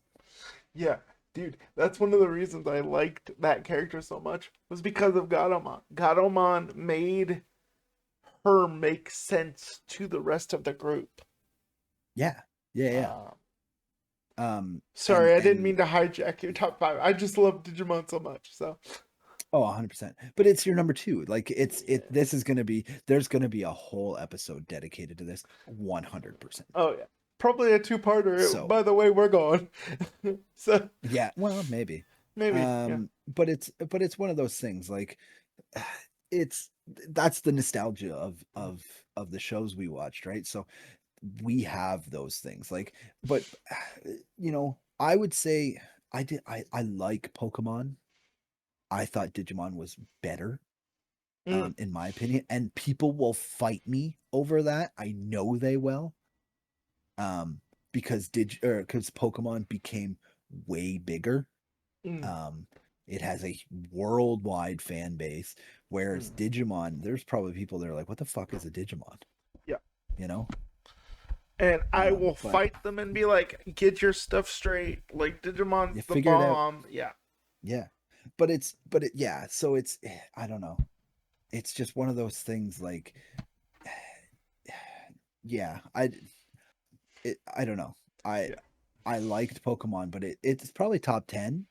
Yeah, dude, that's one of the reasons I liked that character so much was because of Gatomon. Gatomon made her make sense to the rest of the group. Yeah. Yeah, yeah. Uh, And Sorry, I didn't mean to hijack your top five. I just love Digimon so much. So, oh, 100%. But it's your number 2. Like yeah. this is going to be there's going to be a whole episode dedicated to this 100%. Oh yeah, probably a two-parter. So, By the way, we're going. So yeah, well, maybe. maybe, yeah. But it's one of those things like it's that's the nostalgia of the shows we watched, right? So we have those things like but I would say I like Pokemon. I thought Digimon was better, Mm, in my opinion, and people will fight me over that. I know they will. Um because Pokemon became way bigger. mm, Um, it has a worldwide fan base, whereas mm. Digimon, there's probably people that are like, "What the fuck is a Digimon?" Yeah. You know? And I will But fight them and be like, "Get your stuff straight." Like Digimon's you the figure it out. bomb. Yeah. Yeah. Yeah. So I don't know. It's just one of those things. Like, yeah, I don't know. I Yeah. I liked Pokemon, but it's probably top 10.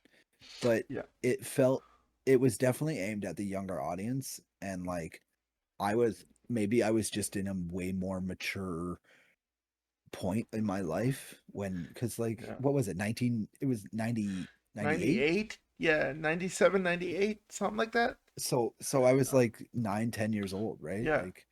But Yeah. it felt it was definitely aimed at the younger audience, and like I was just in a way more mature point in my life when because like Yeah. what was it 19 it was 98. 98? Yeah, 97, 98, something like that. So I was like 9, 10 years old, right? Yeah. Like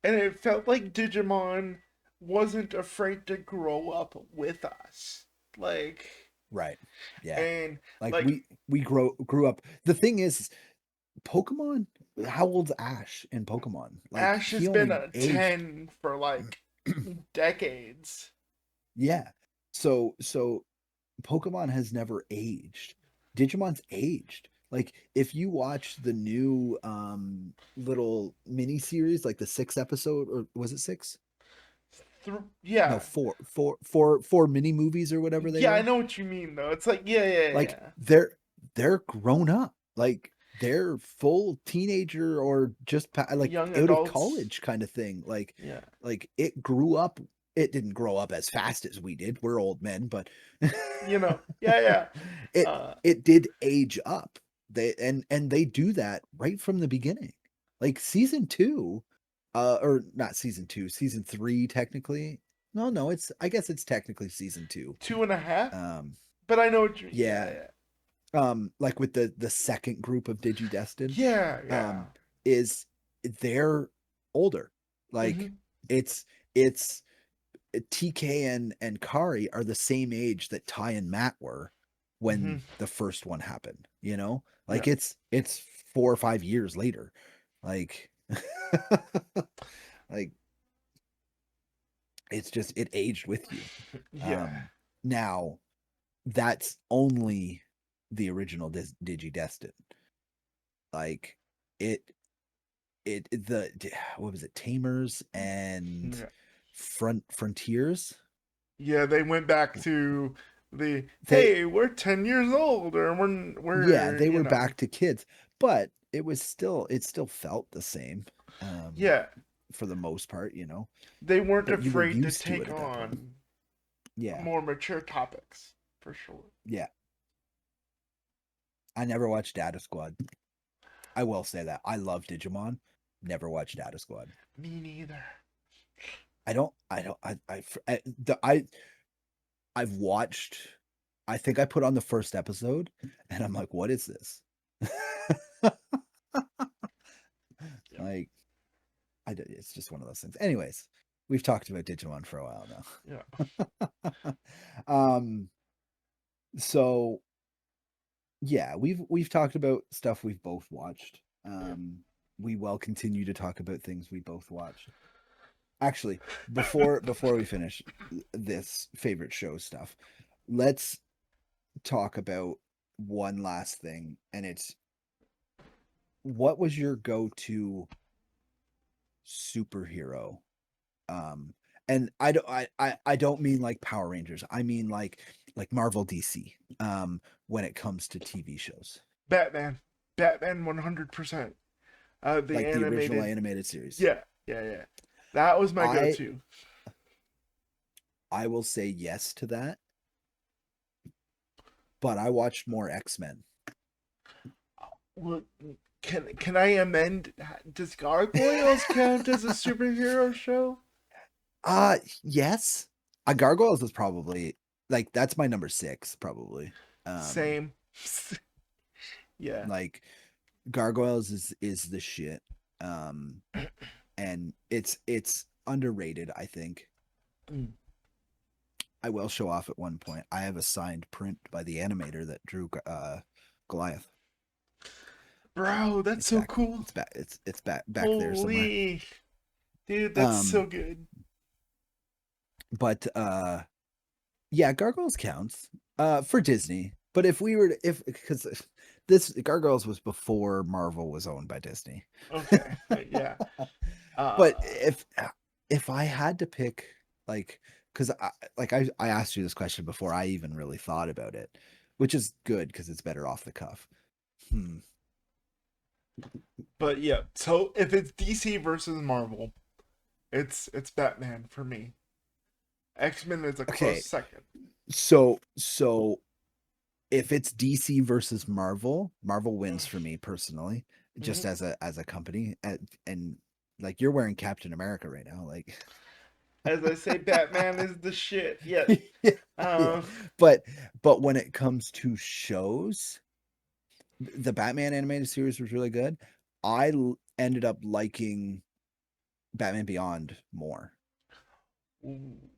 And it felt like Digimon wasn't afraid to grow up with us. Like, right, yeah, and like like we grew up. The thing is Pokemon, how old's Ash in Pokemon? Like Ash he has been only a aged. 10 for like decades. Yeah, so Pokemon has never aged. Digimon's aged. Like if you watch the new little mini series, like the 6 episode, or was it 6? No, Yeah. four mini movies or whatever they Yeah, I were. know what you mean though. It's like, yeah, yeah, Like yeah. they're grown up. Like they're full teenager or just like Young out of adults. college kind of thing. Yeah. Like it grew up. It didn't grow up as fast as we did. We're old men, but Yeah, yeah. it Uh, it did age up. And they do that right from the beginning. Like season 2, or not season 2, season 3 technically. No, it's I guess it's technically season 2. two and a half. Um But I know what you mean. Yeah, yeah, yeah. like with the second group of Digidestin, Yeah, yeah. um is they're older. Like Hmm. it's it's TK and Kari are the same age that Ty and Matt were Hmm. when the first one happened, you know? Yeah. Like it's 4 or 5 years later. Like like it's just it aged with you. Yeah. Um Now that's only the original Digidestin. Like it the what was it, Tamers and Yeah. Frontiers. Yeah, they went back to the They hey, we're 10 years old, or Yeah, we're they you were know, back to kids, but it still felt the same, um, yeah, for the most part, you know. they weren't But you were afraid to used to it take at that point. on Yeah, more mature topics for sure. yeah. I never watched Data Squad. I will say that I love Digimon. Never watched Data Squad. Me neither. I don't. I don't. I I've watched. I think I put on the first episode, and I'm like, what is this? Yeah, Like, it's just one of those things. Anyways, we've talked about Digimon for a while yeah, now. um, so yeah, we've talked about stuff we've both watched. yeah. We will continue to talk about things we both watched. Actually, before we finish this favorite show stuff, let's talk about one last thing, and it's what was your go-to superhero? Um, and I don't mean like Power Rangers. I mean like Marvel DC. When it comes to TV shows, Batman, Batman, 100%. The like the original animated, animated series. yeah, yeah, yeah. That was my I go-to. I will say yes to that, but I watched more X-Men. Well, can I amend? Does Gargoyles count as a superhero show? Yes. Gargoyles is probably like that's my number 6 probably. Um Same. Yeah. like Gargoyles is the shit. Um and it's underrated, I think. Mm. I will show off at one point. I have a signed print by the animator that drew Goliath. Bro, that's It's so back. cool. It's back there somewhere. Holy, dude, that's so Um, good. but yeah, Gargoyles counts for Disney. But if we were to, if because this Gargoyles was before Marvel was owned by Disney. Okay, yeah. But Uh, if I had to pick, like, because I asked you this question before I even really thought about it, which is good because it's better off the cuff. Hmm. but yeah. So if it's DC versus Marvel, it's Batman for me. X Men is a close Okay, second. so if it's DC versus Marvel, Marvel wins for me personally, Mhm. just as a company, and like you're wearing Captain America right now, like As I say, Batman is the shit. Yes. yeah, yeah. Um. But but when it comes to shows, the Batman animated series was really good. Ended up liking Batman Beyond more. Ooh,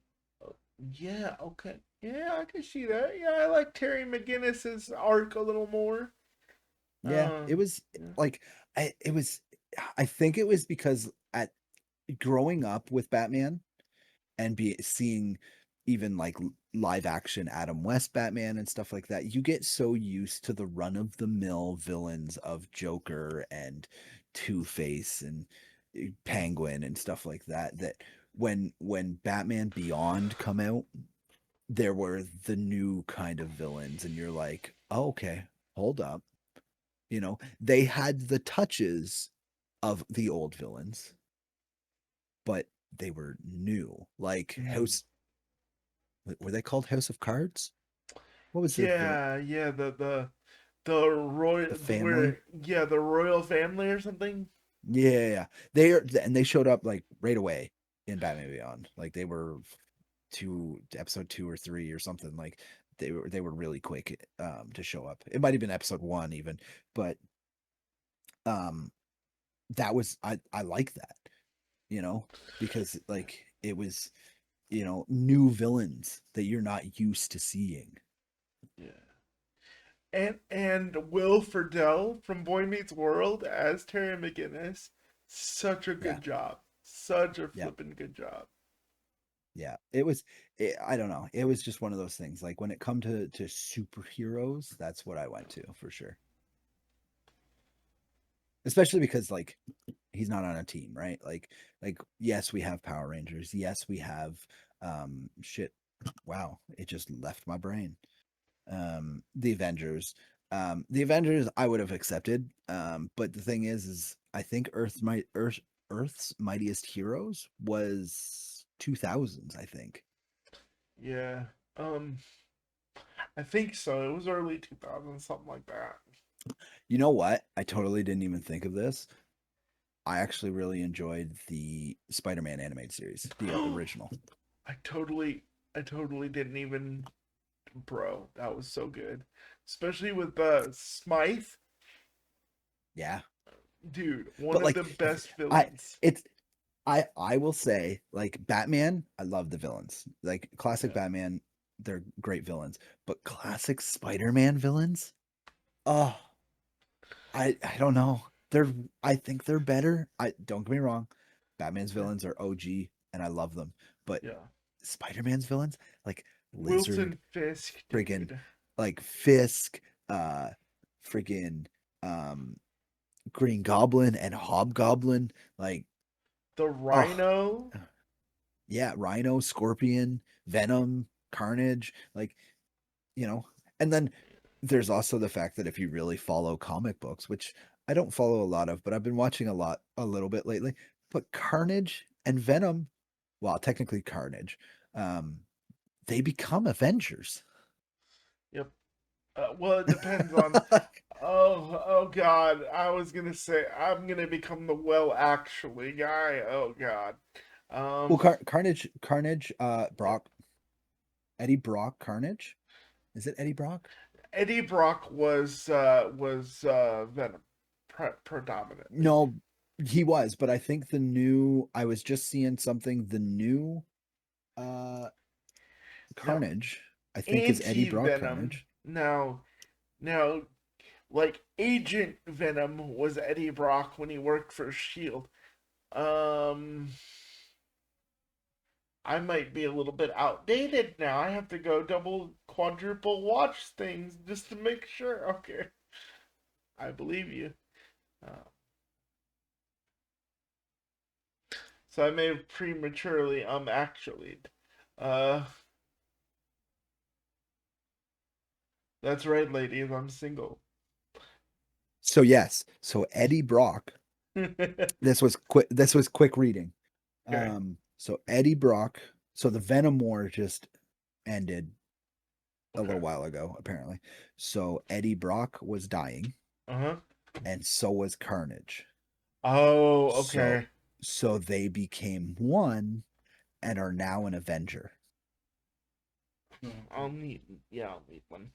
yeah. Okay. Yeah, I can see that. Yeah, I like Terry McGinnis's arc a little more. Yeah, it was Yeah. like it was. I think it was because at growing up with Batman and be seeing even like live action Adam West Batman and stuff like that, you get so used to the run of the mill villains of Joker and Two Face and Penguin and stuff like that, that when Batman Beyond come out, there were the new kind of villains, and you're like, oh, okay, hold up. They had the touches of the old villains, but they were new. Like Mhm. House, were they called House of Cards? What was the villain? Yeah, yeah, the royal The where family? yeah, the royal family or something. Yeah, they are, and they showed up like right away in Batman Beyond. Like they were episode 2 or 3 or something. Like they were really quick to show up. It might have been episode 1 even, but um that was I like that, you know, because like it was new villains that you're not used to seeing. Yeah. And Will Friedle from Boy Meets World as Terry McGinnis, such a Yeah. good job. Such a Yeah. flippin' good job. Yeah. I don't know. It was just one of those things. Like when it come to superheroes, that's what I went to for sure. Especially because like he's not on a team, right? Like yes, we have Power Rangers. Yes, we have shit. Wow, it just left my brain. The Avengers. The Avengers I would have accepted. But the thing is I think Earth's Mightiest Heroes was 2000s, I think. Yeah. Um, I think so. It was early 2000s, something like that. You know what? I totally didn't even think of this. I actually really enjoyed the Spider-Man animated series, the original. I totally, I totally didn't even, bro. That was so good, especially with Smythe, Yeah. dude. One But of like the best I villains. it's I will say like Batman, I love the villains. Like classic Yeah, Batman, they're great villains. But classic Spider-Man villains, oh, I don't know. I think they're better. I don't get me wrong. Batman's yeah, villains are OG and I love them. But yeah. Spider-Man's villains, like Lizard, Wilson Fisk, friggin' dude. like Fisk, uh friggin' um Green Goblin and Hobgoblin, like The oh Rhino. yeah, Rhino, Scorpion, Venom, Carnage, like, you know. And then there's also the fact that if you really follow comic books, which I don't follow a lot of, but I've been watching a little bit lately, but Carnage and Venom, well, technically Carnage, um, they become Avengers. Yep. Well, it depends on. Oh God! I was gonna say I'm gonna become the well actually guy. Oh God. Well, Um. Carnage, Yeah. Eddie Brock, Carnage. Is it Eddie Brock? Eddie Brock was Venom predominantly. No, he was, but I think I was just seeing something, the new uh Now Carnage, I think is Eddie anti Brock Venom. Carnage. Now like Agent Venom was Eddie Brock when he worked for Shield. Um. I might be a little bit outdated now. I have to go double, quadruple watch things just to make sure. Okay, I believe you. Uh, so I may have prematurely actually. Uh, that's right, ladies. I'm single. So yes, so Eddie Brock, Okay. this was quick reading. So Eddie Brock, so the Venom War just ended a little Okay. while ago, apparently. So Eddie Brock was dying, Uh huh. and so was Carnage. Oh, So okay. so they became one and are now an Avenger. I'll need. Yeah, I'll need one.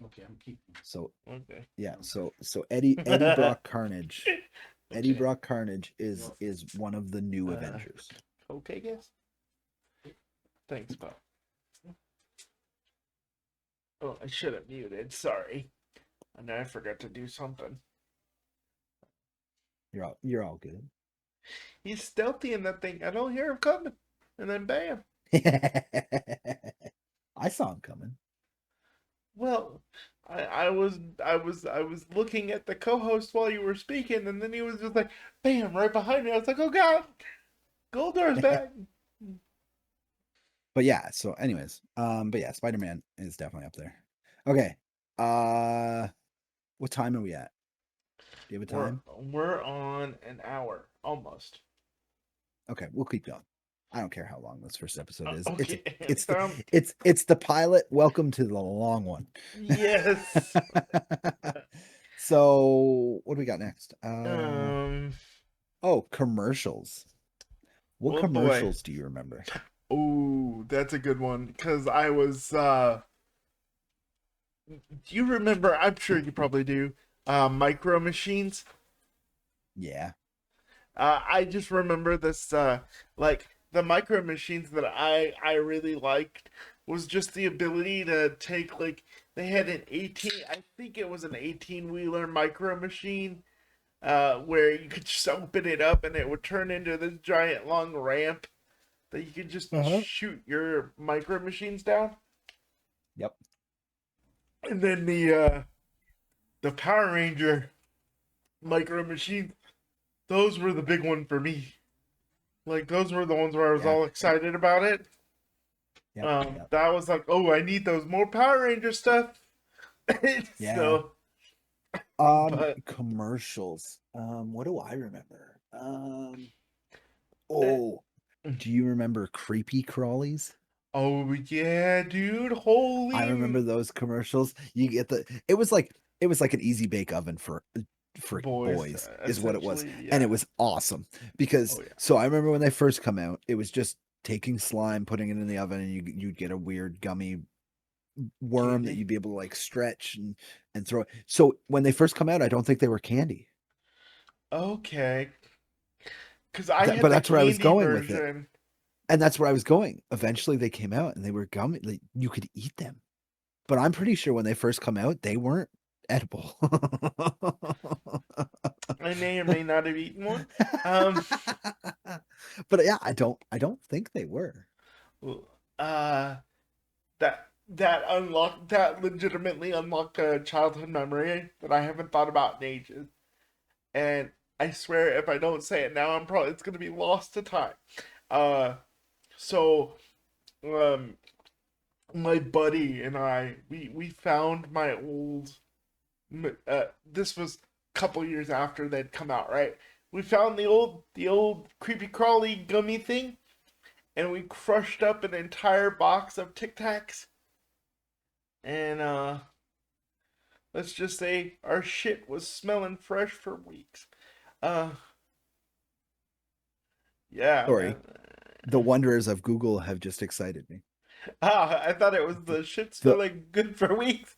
So Okay. yeah, so Eddie Brock Carnage. Eddie Okay. Brock Carnage is one of the new Uh, Avengers. okay, guess. Thanks, pal. Oh, I should have muted. Sorry. I know I forgot to do something. You're all good. He's stealthy in that thing. I don't hear him coming. And then bam. I saw him coming. Well, I was looking at the co-host while you were speaking, and then he was just like, bam, right behind me. I was like, oh God, Goldar's back. But yeah, so anyways, but yeah, Spider-Man is definitely up there. Okay. Uh what time are we at? Do you have a We're time? we're on an hour almost. Okay, we'll keep going. I don't care how long this first episode is. Okay, It's the sound it's the pilot. Welcome to the long one. yes. So what do we got next? Um. Oh, commercials. What Oh boy. commercials do you remember? Oh, that's a good one because I was. Do you remember? I'm sure you probably do. Micro Machines. Yeah. I just remember this, like the micro machines that I really liked was just the ability to take like they had an 18, I think it was an 18-wheeler micro machine, where you could just open it up and it would turn into this giant long ramp that you could just Uh-huh. shoot your micro machines down. Yep. And then the Power Ranger micro machines, those were the big one for me. Like those were the ones where I was Yeah. all Yep. excited about it. Yep. Yep. That was like, oh, I need those more Power Ranger stuff. Yeah. So, but Commercials. What do I remember? uh, Oh, do you remember Creepy Crawlies? oh yeah, dude, I remember holy those commercials. You get it was like an easy bake oven for boys, boys is what it was. essentially, And it yeah. was awesome because Oh yeah, so I remember when they first come out, it was just taking slime, putting it in the oven, and you'd get a weird gummy worm that candy. you'd be able to like stretch and throw it. So when they first come out, I don't think they were candy. Okay, because I had But the that's where I was candy going with it. version. And that's where I was going. Eventually they came out and they were gummy, like you could eat them. But I'm pretty sure when they first come out, they weren't edible. I may or may not have eaten one. Um, But yeah, I don't think they were. uh, that legitimately unlocked a childhood memory that I haven't thought about in ages. And I swear, if I don't say it now, it's gonna be lost to time. Uh, so um, my buddy and I, we found my old. This was a couple years after they'd come out, right? We found the old creepy crawly gummy thing, and we crushed up an entire box of Tic Tacs, and let's just say our shit was smelling fresh for weeks. Uh, yeah, man. Sorry. The wonders of Google have just excited me. I thought it was the shit The smelling good for weeks.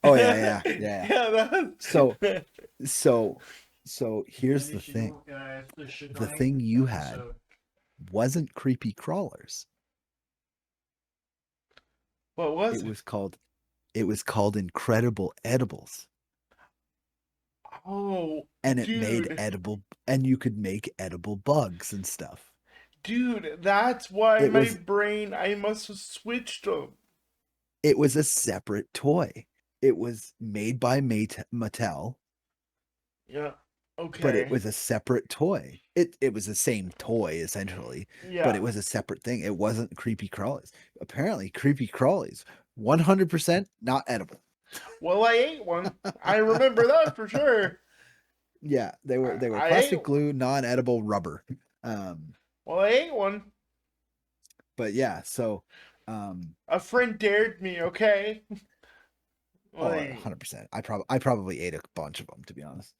Oh yeah, Yeah, yeah, yeah. So that. so so here's the Finish thing. your the The shebang thing you had episode. wasn't creepy crawlers. What was It it? was called it was called Incredible Edibles. Oh, And it made dude, edible and you could make edible bugs and stuff. dude, that's why It my was brain. I must have switched them. it was a separate toy. It was made by Mattel, Yeah. but it Okay. was a separate toy. It was the same toy essentially, but Yeah. it was a separate thing. It wasn't creepy crawlies. Apparently, creepy crawlies 100% not edible. Well, I ate one. I remember that for sure. Yeah, they were I ate. plastic glue, non-edible rubber. Um, Well, I ate one. but yeah, so um, A friend dared me. Okay. oh, Like, 100%. I probably ate a bunch of them to be honest.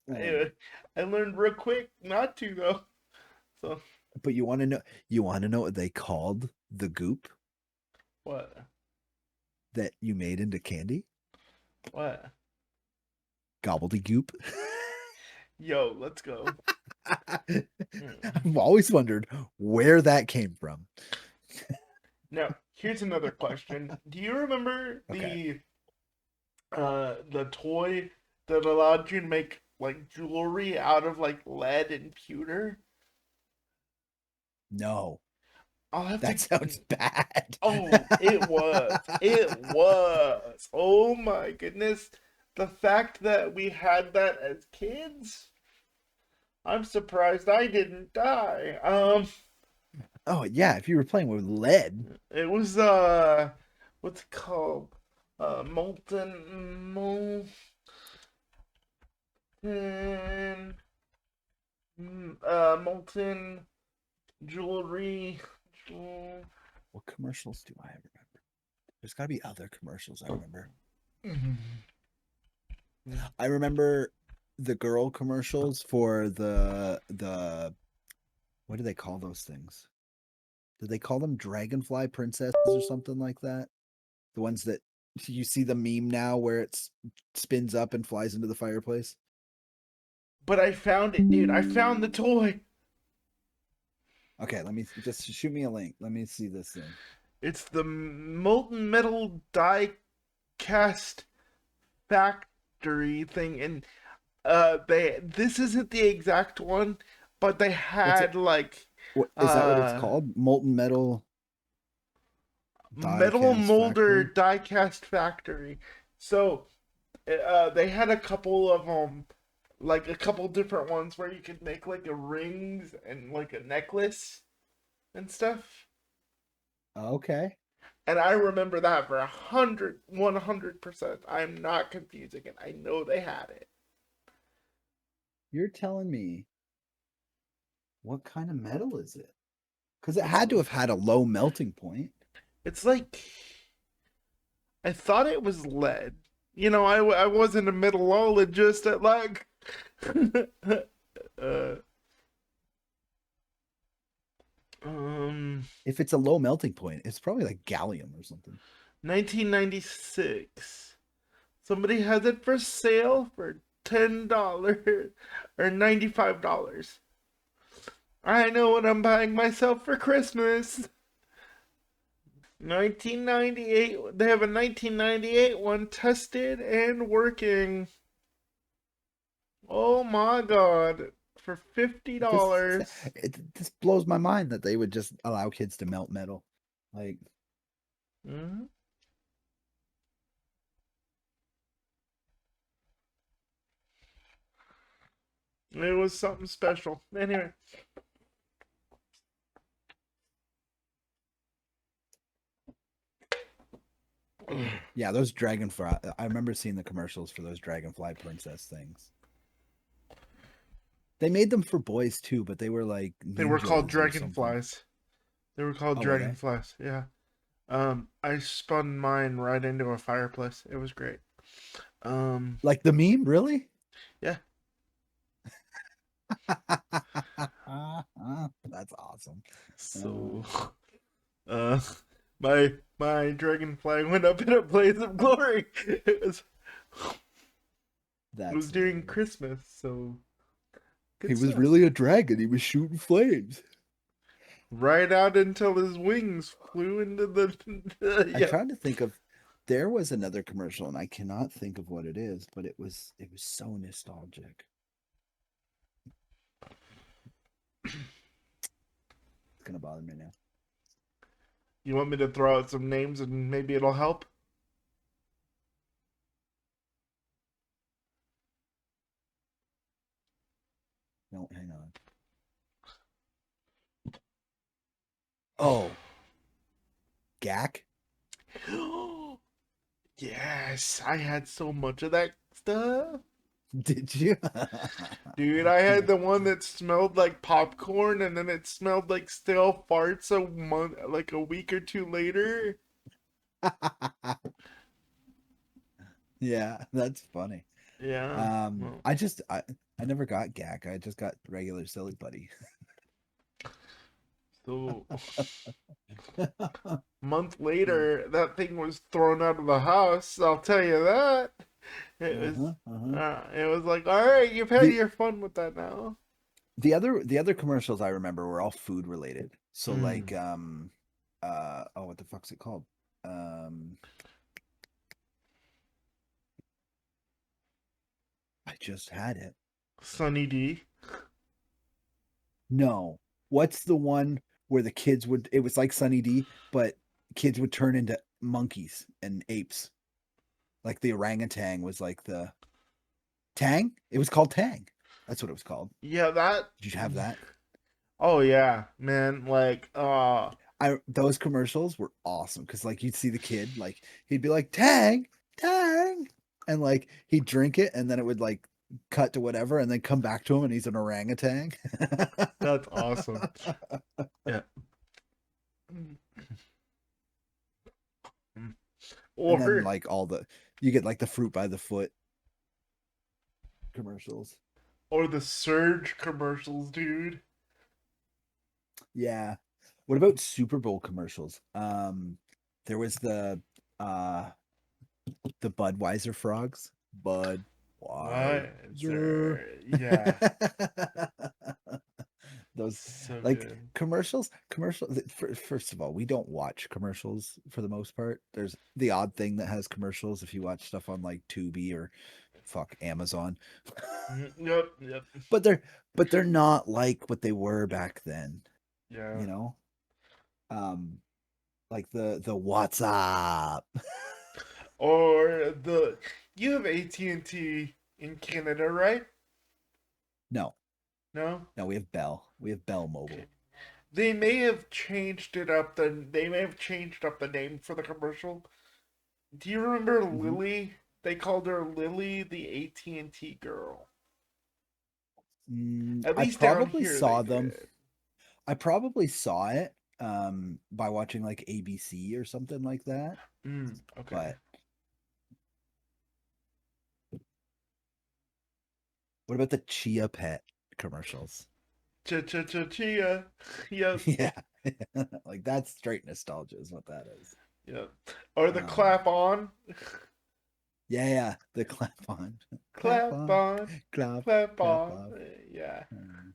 Um, I learned real quick not to though. So but you want to know what they called the goop what? that you made into candy? What? Gobbledygook. Yo, let's go. Mm. I've always wondered where that came from. Now, here's another question. Do you remember Okay. the toy that allowed you to make like jewelry out of like lead and pewter? No, I'll have to. that sounds bad. Oh, it was. It was. Oh my goodness. The fact that we had that as kids, I'm surprised I didn't die. Oh yeah, if you were playing with lead. It was what's it called? Molten molten jewelry. Jewel- What commercials do I remember? There's got to be other commercials I remember. I remember the girl commercials for the what do they call those things? Did they call them dragonfly princesses or something like that? The ones that you see the meme now where it spins up and flies into the fireplace. But I found it, dude. I found the toy. Okay, let me just shoot me a link. Let me see this thing. It's the molten metal die cast factory thing, and they this isn't the exact one, but they What's it? had like What is that? What it's uh called? Molten metal die metal cast molder factory. die cast factory. So they had a couple of like a couple different ones where you could make like a rings and like a necklace and stuff. Okay, And I remember that for 100%. I'm not confusing it. I know they had it. you're telling me what kind of metal is it? Because it It's had to have had a low melting point. it's like I thought it was lead. You know, I wasn't a metallurgist at like uh, um If it's a low melting point, it's probably like gallium or something. 1996. Somebody has it for sale for $10 or $95. I know what I'm buying myself for Christmas. 1998. They have a 1998 one tested and working. Oh my god. For This $50. this blows my mind that they would just allow kids to melt metal. Like, Mm-hmm. It was something special. Anyway. yeah, those dragonfly. I remember seeing the commercials for those dragonfly princess things. They made them for boys too, but they were like They were called ninjas or something. dragonflies. They were called Oh, were they? dragonflies. Yeah. I spun mine right into a fireplace. It was great. Um, Like the meme, really? yeah. That's awesome. So, uh, my dragonfly went up in a blaze of glory. It That's was during hilarious. Christmas, so He good was stuff. really a dragon. He was shooting flames. Right out until his wings flew into the. I Yeah. tried to think of there was another commercial and I cannot think of what it is, but it was so nostalgic. It's gonna bother me now. You want me to throw out some names and maybe it'll help? No, hang on. Oh, Gak? Yes, I had so much of that stuff. Did you? Dude, I had the one that smelled like popcorn and then it smelled like stale farts like a week or two later. yeah, that's funny. Yeah. Well, I never got Gak. I just got regular silly buddy. so month later, that thing was thrown out of the house. I'll tell you that. Uh-huh, uh-huh. It was like, all right, you've had The your fun with that now. the other commercials I remember were all food related. So Mm. like oh, what the fuck's it called? Um I just had it. Sunny D. No. What's the one where the kids would it was like Sunny D, but kids would turn into monkeys and apes. Like the orangutan was like the Tang? It was called Tang. That's what it was called. Yeah, that. Did you have that? Oh yeah, man. Like, I those commercials were awesome because like you'd see the kid like he'd be like Tang, Tang, and like he'd drink it and then it would like cut to whatever and then come back to him and he's an orangutan. that's awesome. Yeah. And then Or like all the you get like the fruit by the foot commercials. or the Surge commercials, dude. Yeah. What about Super Bowl commercials? There was uh the Budweiser frogs. Budweiser. What? Yeah. those So like good. first of all, we don't watch commercials for the most part. There's the odd thing that has commercials if you watch stuff on like Tubi or fuck Amazon. Yep, yep. but they're not like what they were back then, Yeah. you know? Um like the what's up. Or the you have AT&T in Canada, right? No. No? No, we have Bell. We have Bell Okay. Mobile. They may have changed it up they may have changed up the name for the commercial. Do you remember Hmm. Lily? They called her Lily the AT&T girl. At I least down probably here they saw them. did. I probably saw it by watching like ABC or something like that. Okay. But what about the Chia Pet commercials? Cha-cha-cha-chia. Yep. Yeah. Like that's straight nostalgia is what that is. Yep. Or the Um clap on. yeah, yeah, the clap on. Clap Clap on. on. Clap, Clap clap on. off. Yeah. Uh,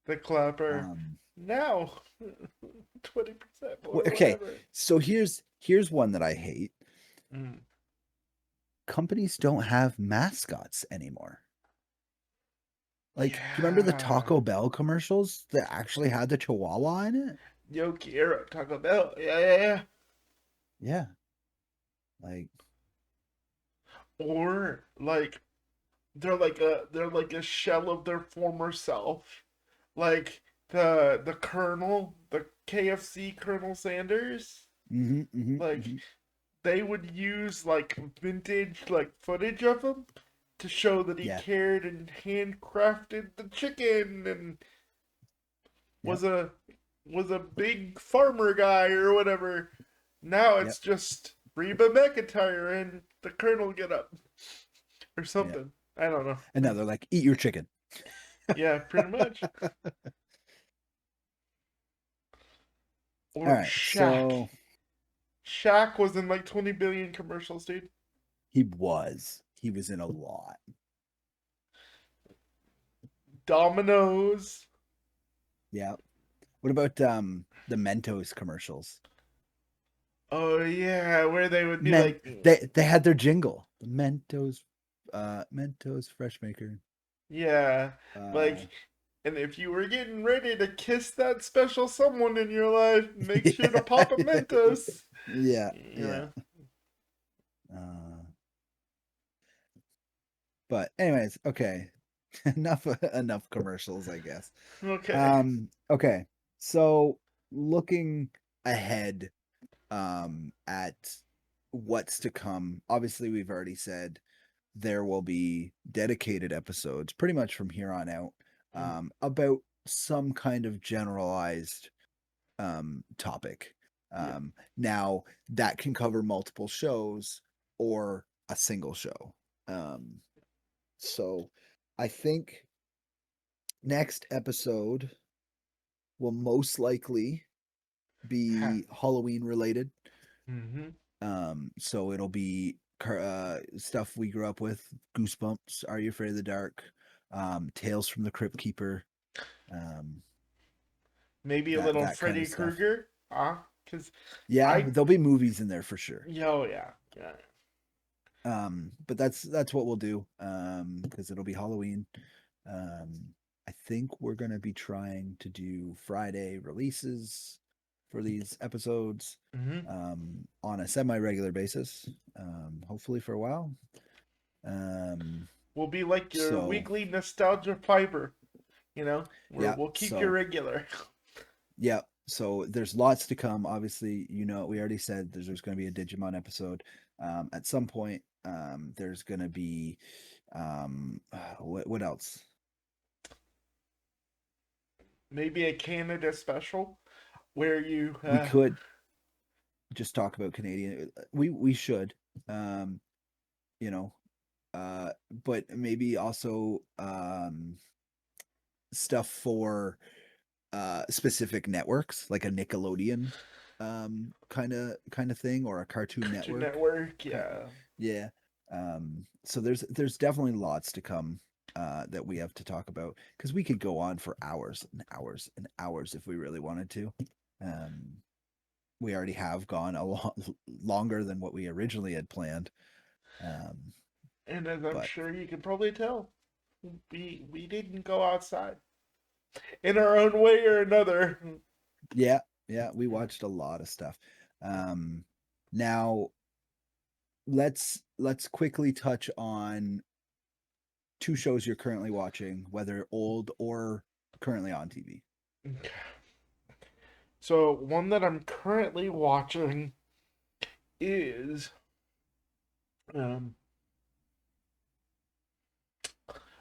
The clapper. Um Now 20% or okay, whatever. so here's one that I hate. Mm. Companies don't have mascots anymore. Like, do you remember the Yeah. Taco Bell commercials that actually had the Chihuahua in it? Yo quiero Taco Bell. Yeah, yeah, yeah. Yeah. Like, Or like they're like a shell of their former self. Like the Colonel, the KFC Colonel Sanders. mm-hmm, mm-hmm, Like mm-hmm. they would use like vintage like footage of him to show that he Yeah. cared and handcrafted the chicken and Yep. was a was a big farmer guy or whatever. Now Yep. it's just Reba McEntire and the Colonel get up or Yep. something. I don't know. And now they're like, eat your chicken. Yeah, pretty much. All Or right. Shaq. So Shaq was in like 20 billion commercials, dude. he was in a lot. Dominoes. Yeah. What about the Mentos commercials? Oh yeah, where they would be Men like, they had their jingle. The Mentos Fresh Maker. yeah, Uh like, and if you were getting ready to kiss that special someone in your life, make sure to pop a yeah. Mentos. Yeah. You Yeah. know. Uh, but anyways, okay. enough commercials, I guess. Okay. Okay. So looking ahead at what's to come, obviously we've already said there will be dedicated episodes pretty much from here on out Mm, about some kind of generalized topic. yeah. Now that can cover multiple shows or a single show. Um, so I think next episode will most likely Ha. be Halloween related. Mm-hmm. So it'll be stuff we grew up with: Goosebumps, Are You Afraid of the Dark, Tales from the Crypt Keeper, um, Maybe a that little that kind Freddy of stuff. Krueger. Cause Yeah, I, there'll be movies in there for sure. yo, yeah, yeah. But that's what we'll do. Because it'll be Halloween. I think we're gonna be trying to do Friday releases for these episodes, Mm-hmm. on a semi-regular basis. Hopefully for a while. Um, We'll be like your so weekly nostalgia fiber. yeah, We'll keep you so regular. yeah, so there's lots to come. Obviously, we already said there's going to be a Digimon episode. At some point, there's going to be what else? Maybe a Canada special where you We could just talk about Canadian. We should, um, you know, uh, but maybe also stuff for specific networks, like a Nickelodeon kind of thing, or a Cartoon Cartoon Network. Network, Ki- yeah. Yeah. So there's definitely lots to come. that we have to talk about because we could go on for hours and hours and hours if we really wanted to. Um, we already have gone a lot longer than what we originally had planned. Um, And as I'm but sure you can probably tell, we didn't go outside in our own way or another. yeah, yeah, we watched a lot of stuff. Um, Now let's quickly touch on two shows you're currently watching, whether old or currently on TV. So one that I'm currently watching is um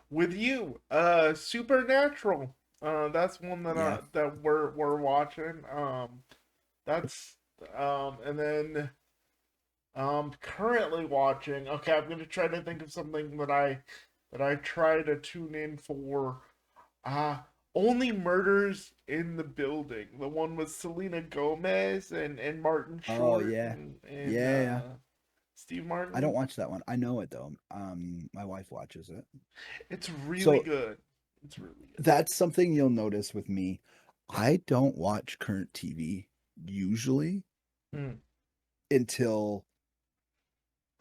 with you, Supernatural. That's one that Yeah. we're watching. That's and then currently watching. Okay, I'm gonna try to think of something that I try to tune in for. Uh Only Murders in the Building, the one with Selena Gomez and Martin Oh Short yeah. and Yeah, yeah. Steve I don't Martin. watch that one. I know it though. My wife watches it. It's really So good. It's really good. that's something you'll notice with me. I don't watch current TV usually Mm. until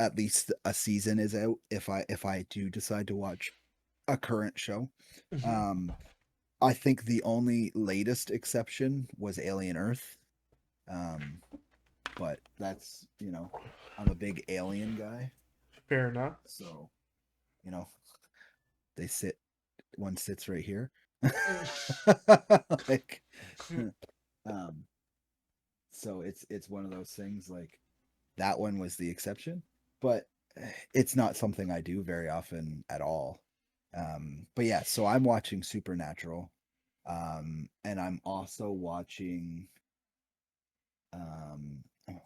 at least a season is out. If I do decide to watch a current show, Mhm. um, I think the only latest exception was Alien Earth. Um, but that's I'm a big Alien guy, Fair enough. so you know they sit one sits right here, like um so it's one of those things like that one was the exception, but it's not something I do very often at all. But yeah, so I'm watching Supernatural, and I'm also watching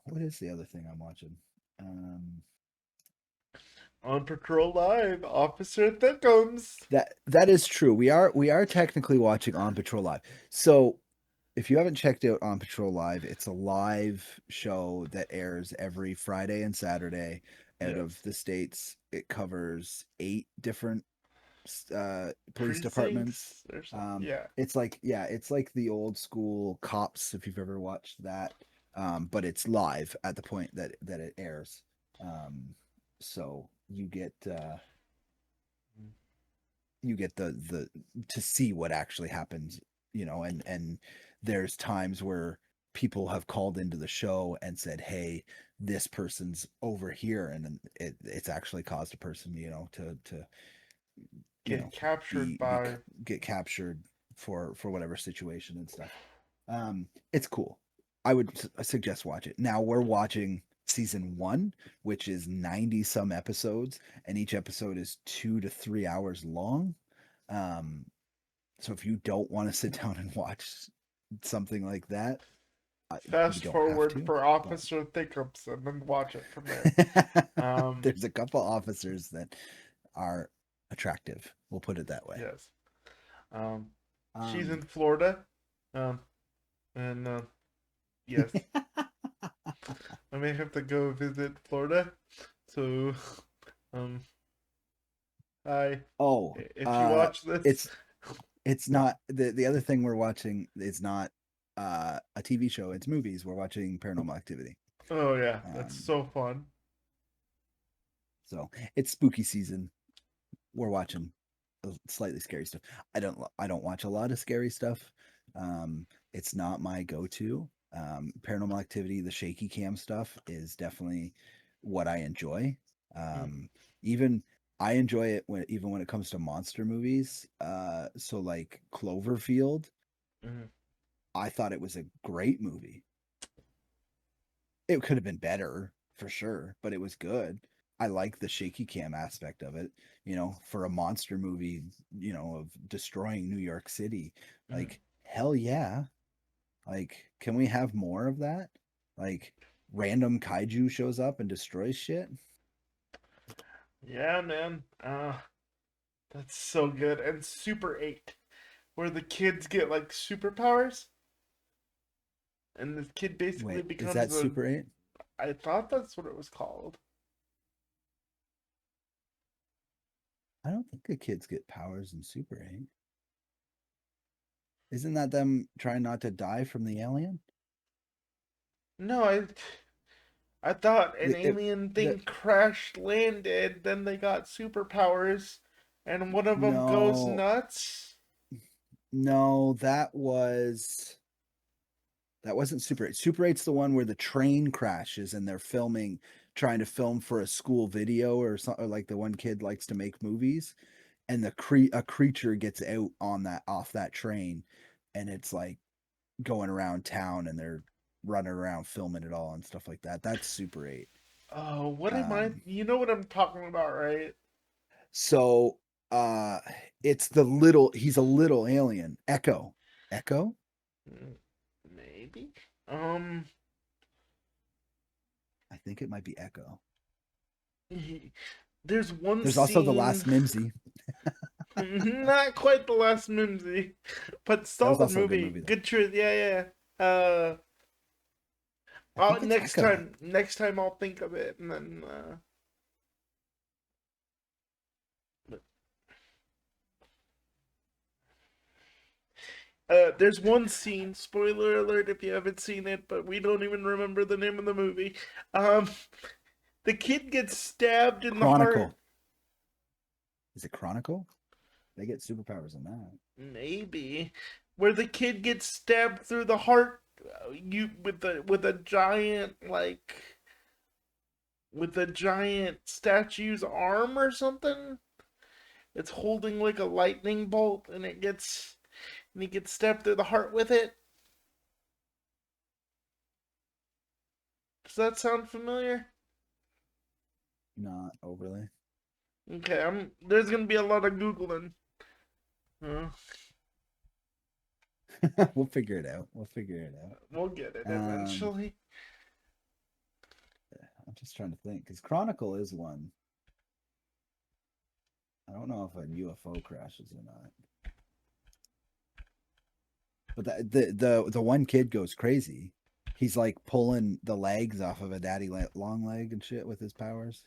what is the other thing I'm watching? Um, On Patrol Live, Officer Thickums. that is true. We are technically watching On Patrol Live. So if you haven't checked out On Patrol Live, it's a live show that airs every Friday and Saturday out of Yes. the states. It covers 8 different police departments. Precincts or something. Yeah. It's like yeah, it's like the old school Cops if you've ever watched that, but it's live at the point that it airs. Um, so you get the to see what actually happens, and there's times where people have called into the show and said, hey, this person's over here, and it's actually caused a person to you Get know captured be by. get captured for whatever situation and stuff. It's cool. I would suggest watch it. Now we're watching season 1, which is 90 some episodes, and each episode is 2 to 3 hours long. um so if you don't want to sit down and watch something like that, you Fast don't have forward to, for but Officer Thickums and then watch it from there. Um, there's a couple officers that are attractive, we'll put it that way. yes. Um, she's um in Florida. Um, and yes, I may have to go visit Florida. So, um, hi. oh If you watch this, it's not the other thing we're watching is not a TV show, it's movies. We're watching Paranormal Activity. oh yeah, that's um so fun. so it's spooky season. We're watching slightly scary stuff. I don't watch a lot of scary stuff. It's not my go-to. Paranormal Activity, the shaky cam stuff is definitely what I enjoy. Mm, Even I enjoy it even when it comes to monster movies. So like Cloverfield, mm. I thought it was a great movie. It could have been better for sure, but it was good. I like the shaky cam aspect of it, for a monster movie, of destroying New York City. Mm. Like, hell yeah. Like, can we have more of that? Like, random kaiju shows up and destroys shit? Yeah, man. That's so good. And Super 8, where the kids get like superpowers, and the kid basically Wait, is becomes that a. Super 8? I thought that's what it was called. I don't think the kids get powers in Super 8. Isn't that them trying not to die from the alien? No, I thought an It, alien the thing crashed landed, then they got superpowers, and one of them goes no, nuts. no, that wasn't Super 8. Super 8's the one where the train crashes and they're filming, trying to film for a school video or something. Like the one kid likes to make movies, and a creature gets out on that off that train, and it's like going around town and they're running around filming it all and stuff like that. That's Super 8. Oh, what am I? Um, You know what I'm talking about, right? so uh it's the little he's a little alien. Echo. Echo? Mm, maybe. I think it might be Echo. There's one There's also the scene, last Mimsy. not quite the last Mimsy, but That was solid also a good movie. movie though. Good truth. Yeah, yeah. I think it's Echo. Next time I'll think of it, and then. There's one scene, spoiler alert if you haven't seen it, but we don't even remember the name of the movie. Um, the kid gets stabbed in the heart. Chronicle. Is it Chronicle? They get superpowers in that. Maybe. Where the kid gets stabbed through the heart, you with a giant with a giant statue's arm or something. It's holding like a lightning bolt, and he gets stabbed through the heart with it. Does that sound familiar? Not overly. Okay, there's gonna be a lot of googling. We'll figure it out. We'll figure it out. We'll get it Um, eventually. I'm just trying to think because Chronicle is one. I don't know if a UFO crashes or not. But the one kid goes crazy. He's like pulling the legs off of a daddy long leg and shit with his powers.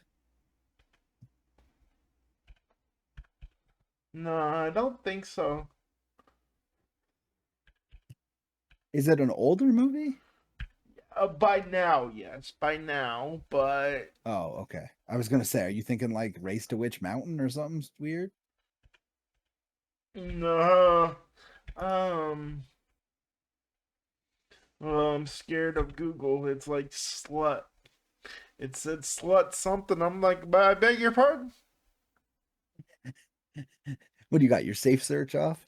No, I don't think so. Is it an older movie? By now, yes, by now, but Oh, okay. I was gonna say, are you thinking like Race to Witch Mountain or something weird? no. Um, well, I'm scared of Google. It's like slut. It said slut something. I'm like, but I beg your pardon. What do you got? Your safe search off?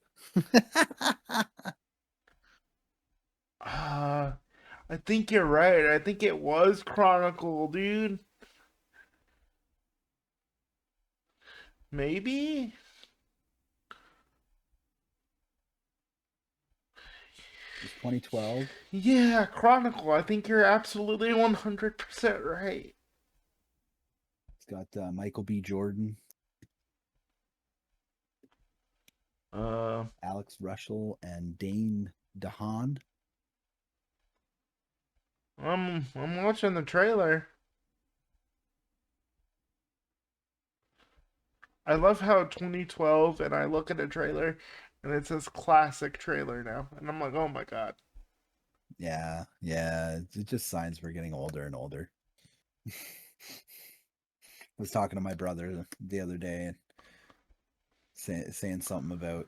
Uh, I think you're right. I think it was Chronicle, dude. Maybe. It's 2012. Yeah, Chronicle. I think you're absolutely 100% right. It's got Michael B. Jordan, Uh, Alex Russell, and Dane DeHaan. I'm watching the trailer. I love how 2012 and I look at a trailer and it says classic trailer now. And I'm like, "Oh my god." Yeah, yeah. It just signs we're getting older and older. I was talking to my brother the other day and saying something about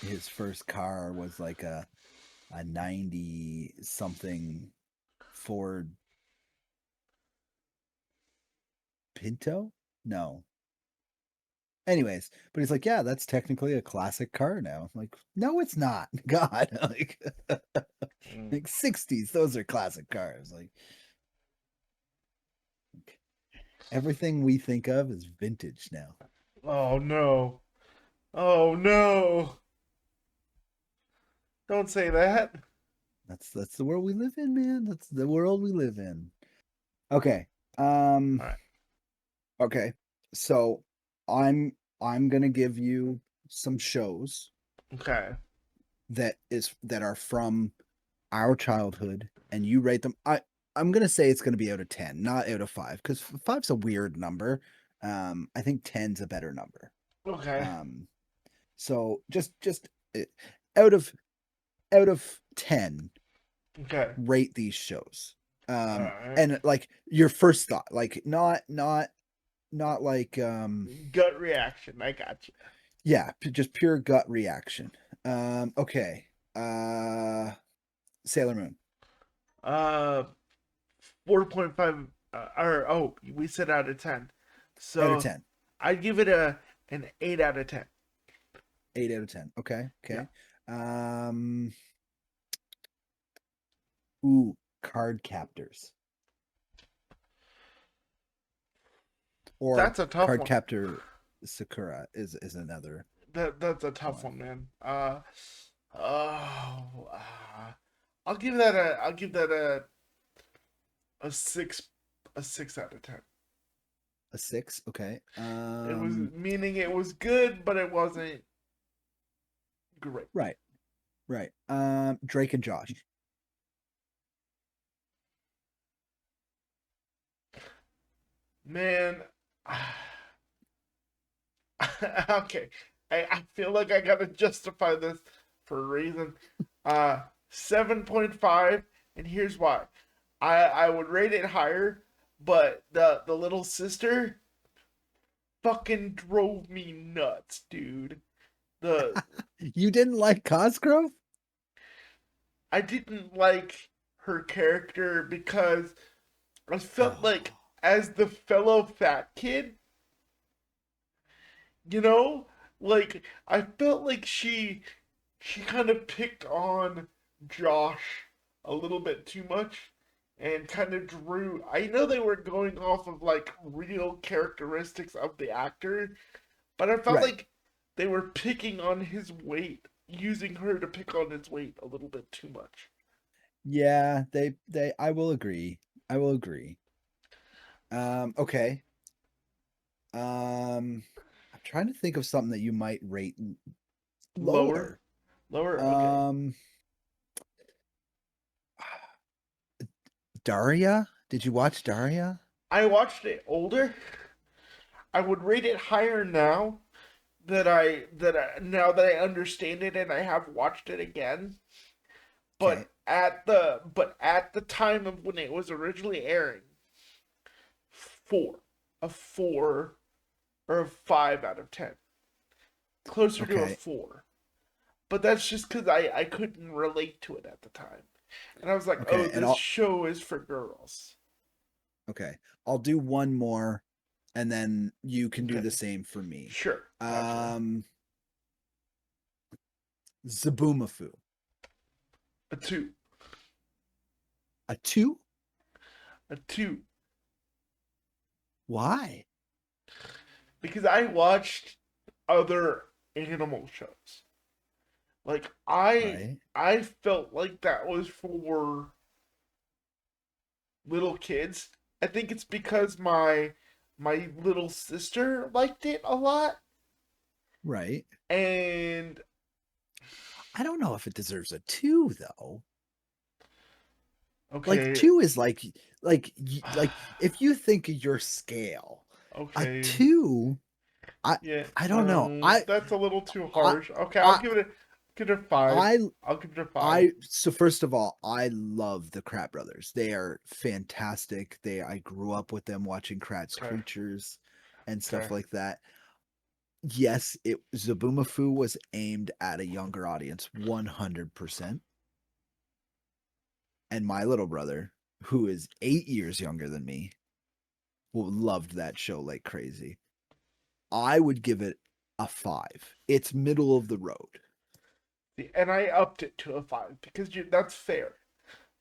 his first car was like a 90 something Ford Pinto? No. Anyways, but he's like, yeah, that's technically a classic car now. I'm like, no, it's not. God, Mm. like 60s, those are classic cars. Like everything we think of is vintage now. Oh no. Oh no. Don't say that. That's the world we live in, man. That's the world we live in. Okay. Um Alright. okay. So I'm I'm gonna give you some shows Okay. that are from our childhood and you rate them. I'm gonna say it's gonna be out of 10, not out of 5, because five's a weird number. I think ten's a better number. Okay. Um, so just uh, out of out of 10, Okay. rate these shows. All right. And like your first thought, like not like Gut reaction. I got you. yeah, just pure gut reaction. Okay. Sailor Moon. Uh, 4.5. Or we said out of 10. Out of So 10. I'd give it an 8 out of 10. 8 out of 10. Okay. Yeah. Okay. Um ooh, Card Captors. Or That's a tough Card one. Captor Sakura is another That's a tough one. one, man. Oh, I'll give that a 6, a 6 out of 10. A 6, okay. It was meaning it was good, but it wasn't great. Right. Right. Drake and Josh. Man, okay. I feel like I gotta justify this for a reason. 7.5, and here's why. I would rate it higher, but the little sister fucking drove me nuts, dude. The You didn't like Cosgrove? I didn't like her character because I felt like Oh, as the fellow fat kid, you know, like I felt like she kind of picked on Josh a little bit too much and kind of drew. I know they were going off of like real characteristics of the actor, but I felt right. like they were picking on his weight, using her to pick on his weight a little bit too much. Yeah, they I will agree. I will agree. Okay. I'm trying to think of something that you might rate Lower, lower. lower. Okay, Um Daria? Did you watch Daria? I watched it older. I would rate it higher now now that I understand it and I have watched it again. Okay. But at the time of when it was originally airing, 4, a 4 or a 5 out of 10, closer to a Okay. 4. But that's just because I couldn't relate to it at the time, and I was like, oh, Okay. And this I'll show is for girls. okay. I'll do one more and then you can do Okay, the same for me. sure, gotcha. Um Zaboomafoo. A 2, A 2? a 2, Why? because I watched other animal shows. Like Right? I felt like that was for little kids. I think it's because my little sister liked it a lot, Right. and I don't know if it deserves a 2 though. Like okay, 2 is like if you think of your scale, a okay, 2, I yeah, I don't know. I that's a little too I harsh. Okay, I give it a 5. I I'll give it a 5. I so first of all, I love the Krat brothers. They are fantastic. I grew up with them watching Krat's Okay, Creatures and stuff okay, like that. Yes, it Zaboomafoo was aimed at a younger audience, 100%. And my little brother, who is 8 years younger than me, loved that show like crazy. I would give it a 5. It's middle of the road. and I upped it to a 5 because that's fair.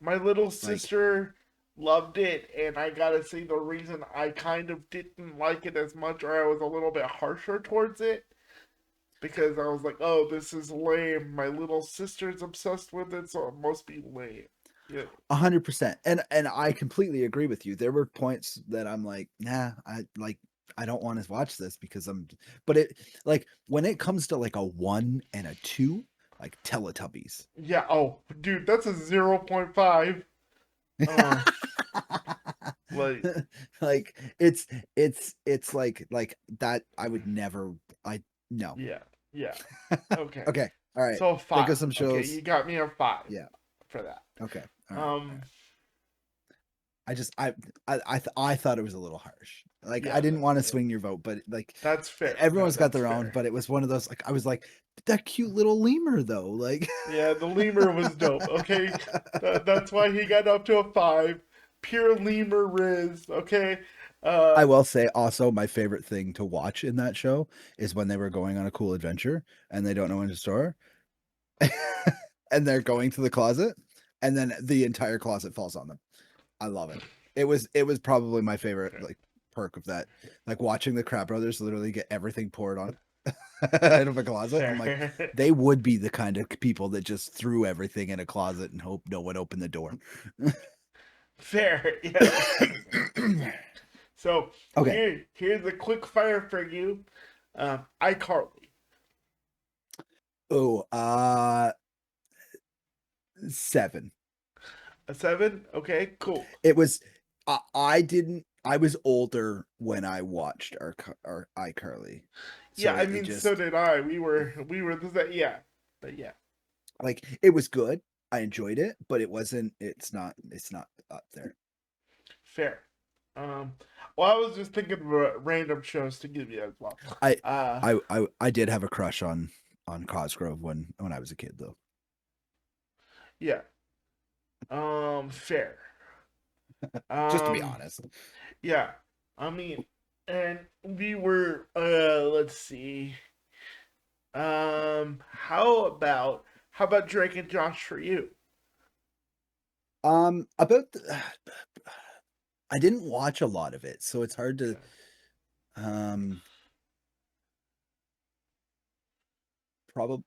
My little Like sister loved it, and I gotta say the reason I kind of didn't like it as much, or I was a little bit harsher towards it, because I was like, oh, this is lame. My little sister's obsessed with it, so it must be lame. Yeah, 100%. And I completely agree with you. There were points that I'm like, nah, I don't want to watch this because but it like when it comes to like a 1 and a 2, like Teletubbies. yeah. Oh, dude, that's a 0.5. Oh, like Like it's like that I would never I No. Yeah, yeah. Okay. Okay. All right. So a Think of five. some Okay, shows. you got me a five Yeah. for that. Okay. All right. All Um, right. I just I thought it was a little harsh. Like I yeah, didn't want to swing your vote, but like that's fair. No, everyone's got that's their own. fair. But it was one of those like I was like that cute little lemur though. Like Yeah, the lemur was dope. Okay, that's why he got up to a five. Pure lemur riz. Okay. I Uh, will say also my favorite thing to watch in that show is when they were going on a cool adventure and they don't know when to store and they're going to the closet and then the entire closet falls on them. I love it. It was probably my favorite okay. like perk of that. Like watching the Crab Brothers literally get everything poured on out of a closet. I'm like, Fair. they would be the kind of people that just threw everything in a closet and hope no one opened the door. Fair. Yeah, that makes sense. So Okay. here's a quick fire for you. iCarly. Oh, 7. A seven. Okay, cool. It was I didn't I was older when I watched our iCarly. Yeah, So I it mean, so just did I. We were the same. Yeah, but yeah, like it was good. I enjoyed it, but it's not up there. fair. Um, well, I was just thinking of random shows to give you as well. I Uh, I did have a crush on Cosgrove when I was a kid though. yeah. Fair. Just to be Um, honest. yeah. I mean, and we were. Let's see. How about Drake and Josh for you? About I didn't watch a lot of it, so it's hard to Okay. um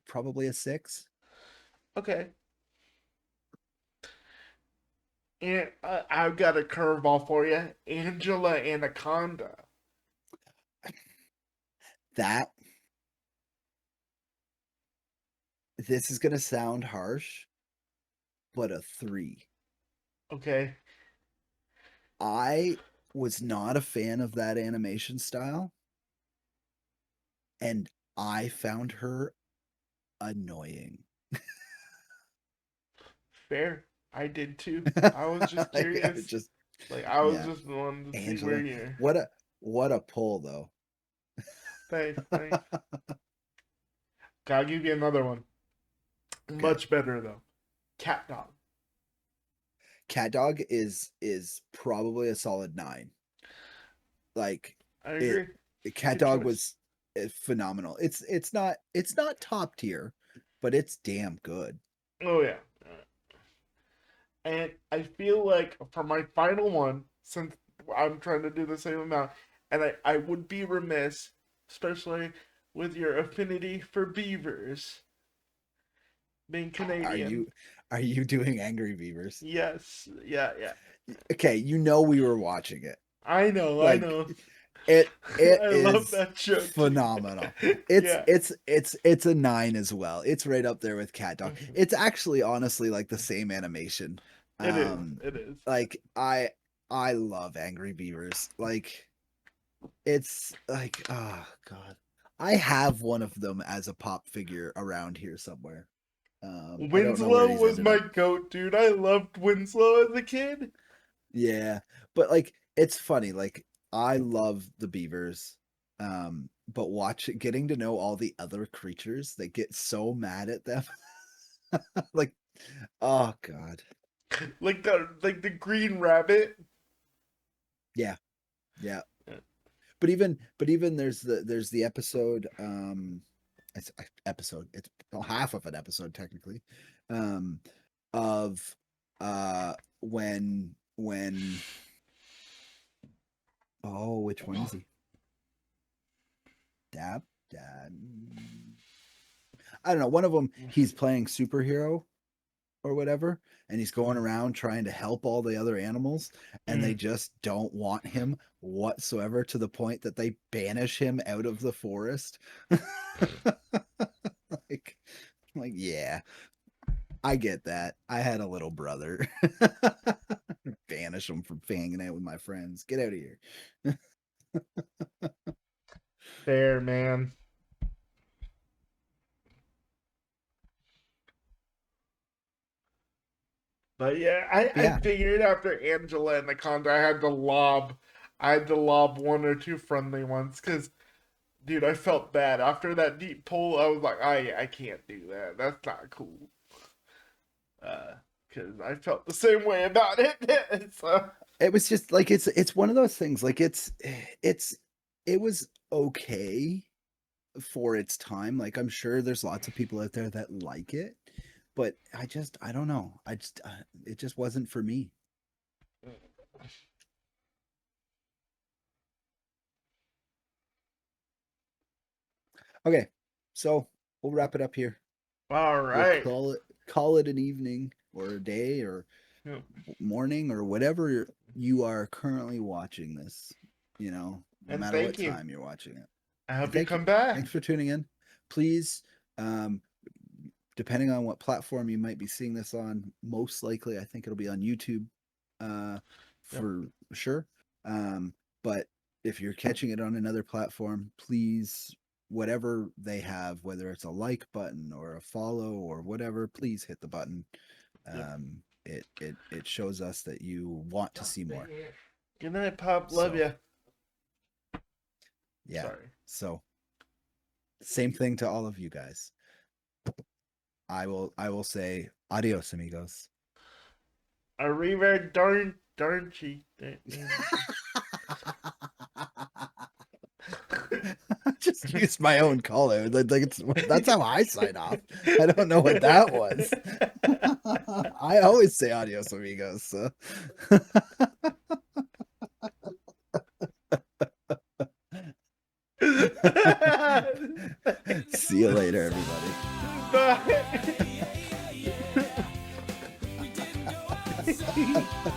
probably a 6. Okay. And I've got a curveball for you, Angela Anaconda. That this is gonna sound harsh, but a 3. Okay. I was not a fan of that animation style, and I found her annoying. Fair. I did too. I was just Like, I curious. just Like I was yeah, just wanting to see where Angela. you're. What a pull though. Thanks, thanks. I'll give you another one. Okay. Much better though. Cat dog. Cat Dog is probably a solid 9. Like I it agree. Cat Good Dog choice. was phenomenal. It's not top tier, but it's damn good. Oh yeah. And I feel like for my final one, since I'm trying to do the same amount, and I would be remiss, especially with your affinity for beavers, being Are Canadian. you doing Angry Beavers? Yes. Yeah, yeah. Okay, we were watching it. I know, I Like know. it I love is that show too. phenomenal. It's Yeah. it's it's a 9 as well. It's right up there with Cat Dog. Mhm. It's actually honestly like the same animation. It is. Um It is. like I love Angry Beavers. Like it's like oh god. I have one of them as a pop figure around here somewhere. I don't know where Winslow he's was ended my up. goat, dude. I loved Winslow as a kid. Yeah, but like it's funny. Like I love the beavers, but getting to know all the other creatures that get so mad at them, like oh god, Like the green rabbit. yeah, yeah. Yeah. But even there's the episode, it's episode. It's half of an episode technically, um, of when oh which one is he? Dab Dad. I don't know. One of them, he's playing superhero or whatever, and he's going around trying to help all the other animals, and they Mm. just don't want him whatsoever to the point that they banish him out of the forest. like, like, yeah, I get that. I had a little brother. Banish him from hanging out with my friends. Get out of here. Fair, man. But yeah, I Yeah, figured after Angela and the Conda, I had to lob one or two friendly ones because, dude, I felt bad after that deep pull. I was like, I can't do that. That's not cool. Because I felt the same way about it. So, it was just like it's one of those things. Like it's it was okay for its time. Like I'm sure there's lots of people out there that like it, but I don't know. It just wasn't for me. Okay, so we'll wrap it up here. all We'll right. call it an evening or a day or Yeah. morning or whatever you are currently watching this, no And matter what thank you. time you're watching it. I And hope you thank you. come back. Thanks for tuning in. Please, um, depending on what platform you might be seeing this on, most likely I think it'll be on YouTube uh, Yep. for sure. Um, but if you're catching it on another platform, please, whatever they have, whether it's a like button or a follow or whatever, please hit the button. Yep. It shows us that you want to see more. Good night, Pop. Love So you. yeah. Sorry. So same thing to all of you guys. I will say adios, amigos. Arrivederci. Just use my own call out. That's how I sign off. I don't know what that was. I always say adios, amigos. So. See you later, everybody. Bye.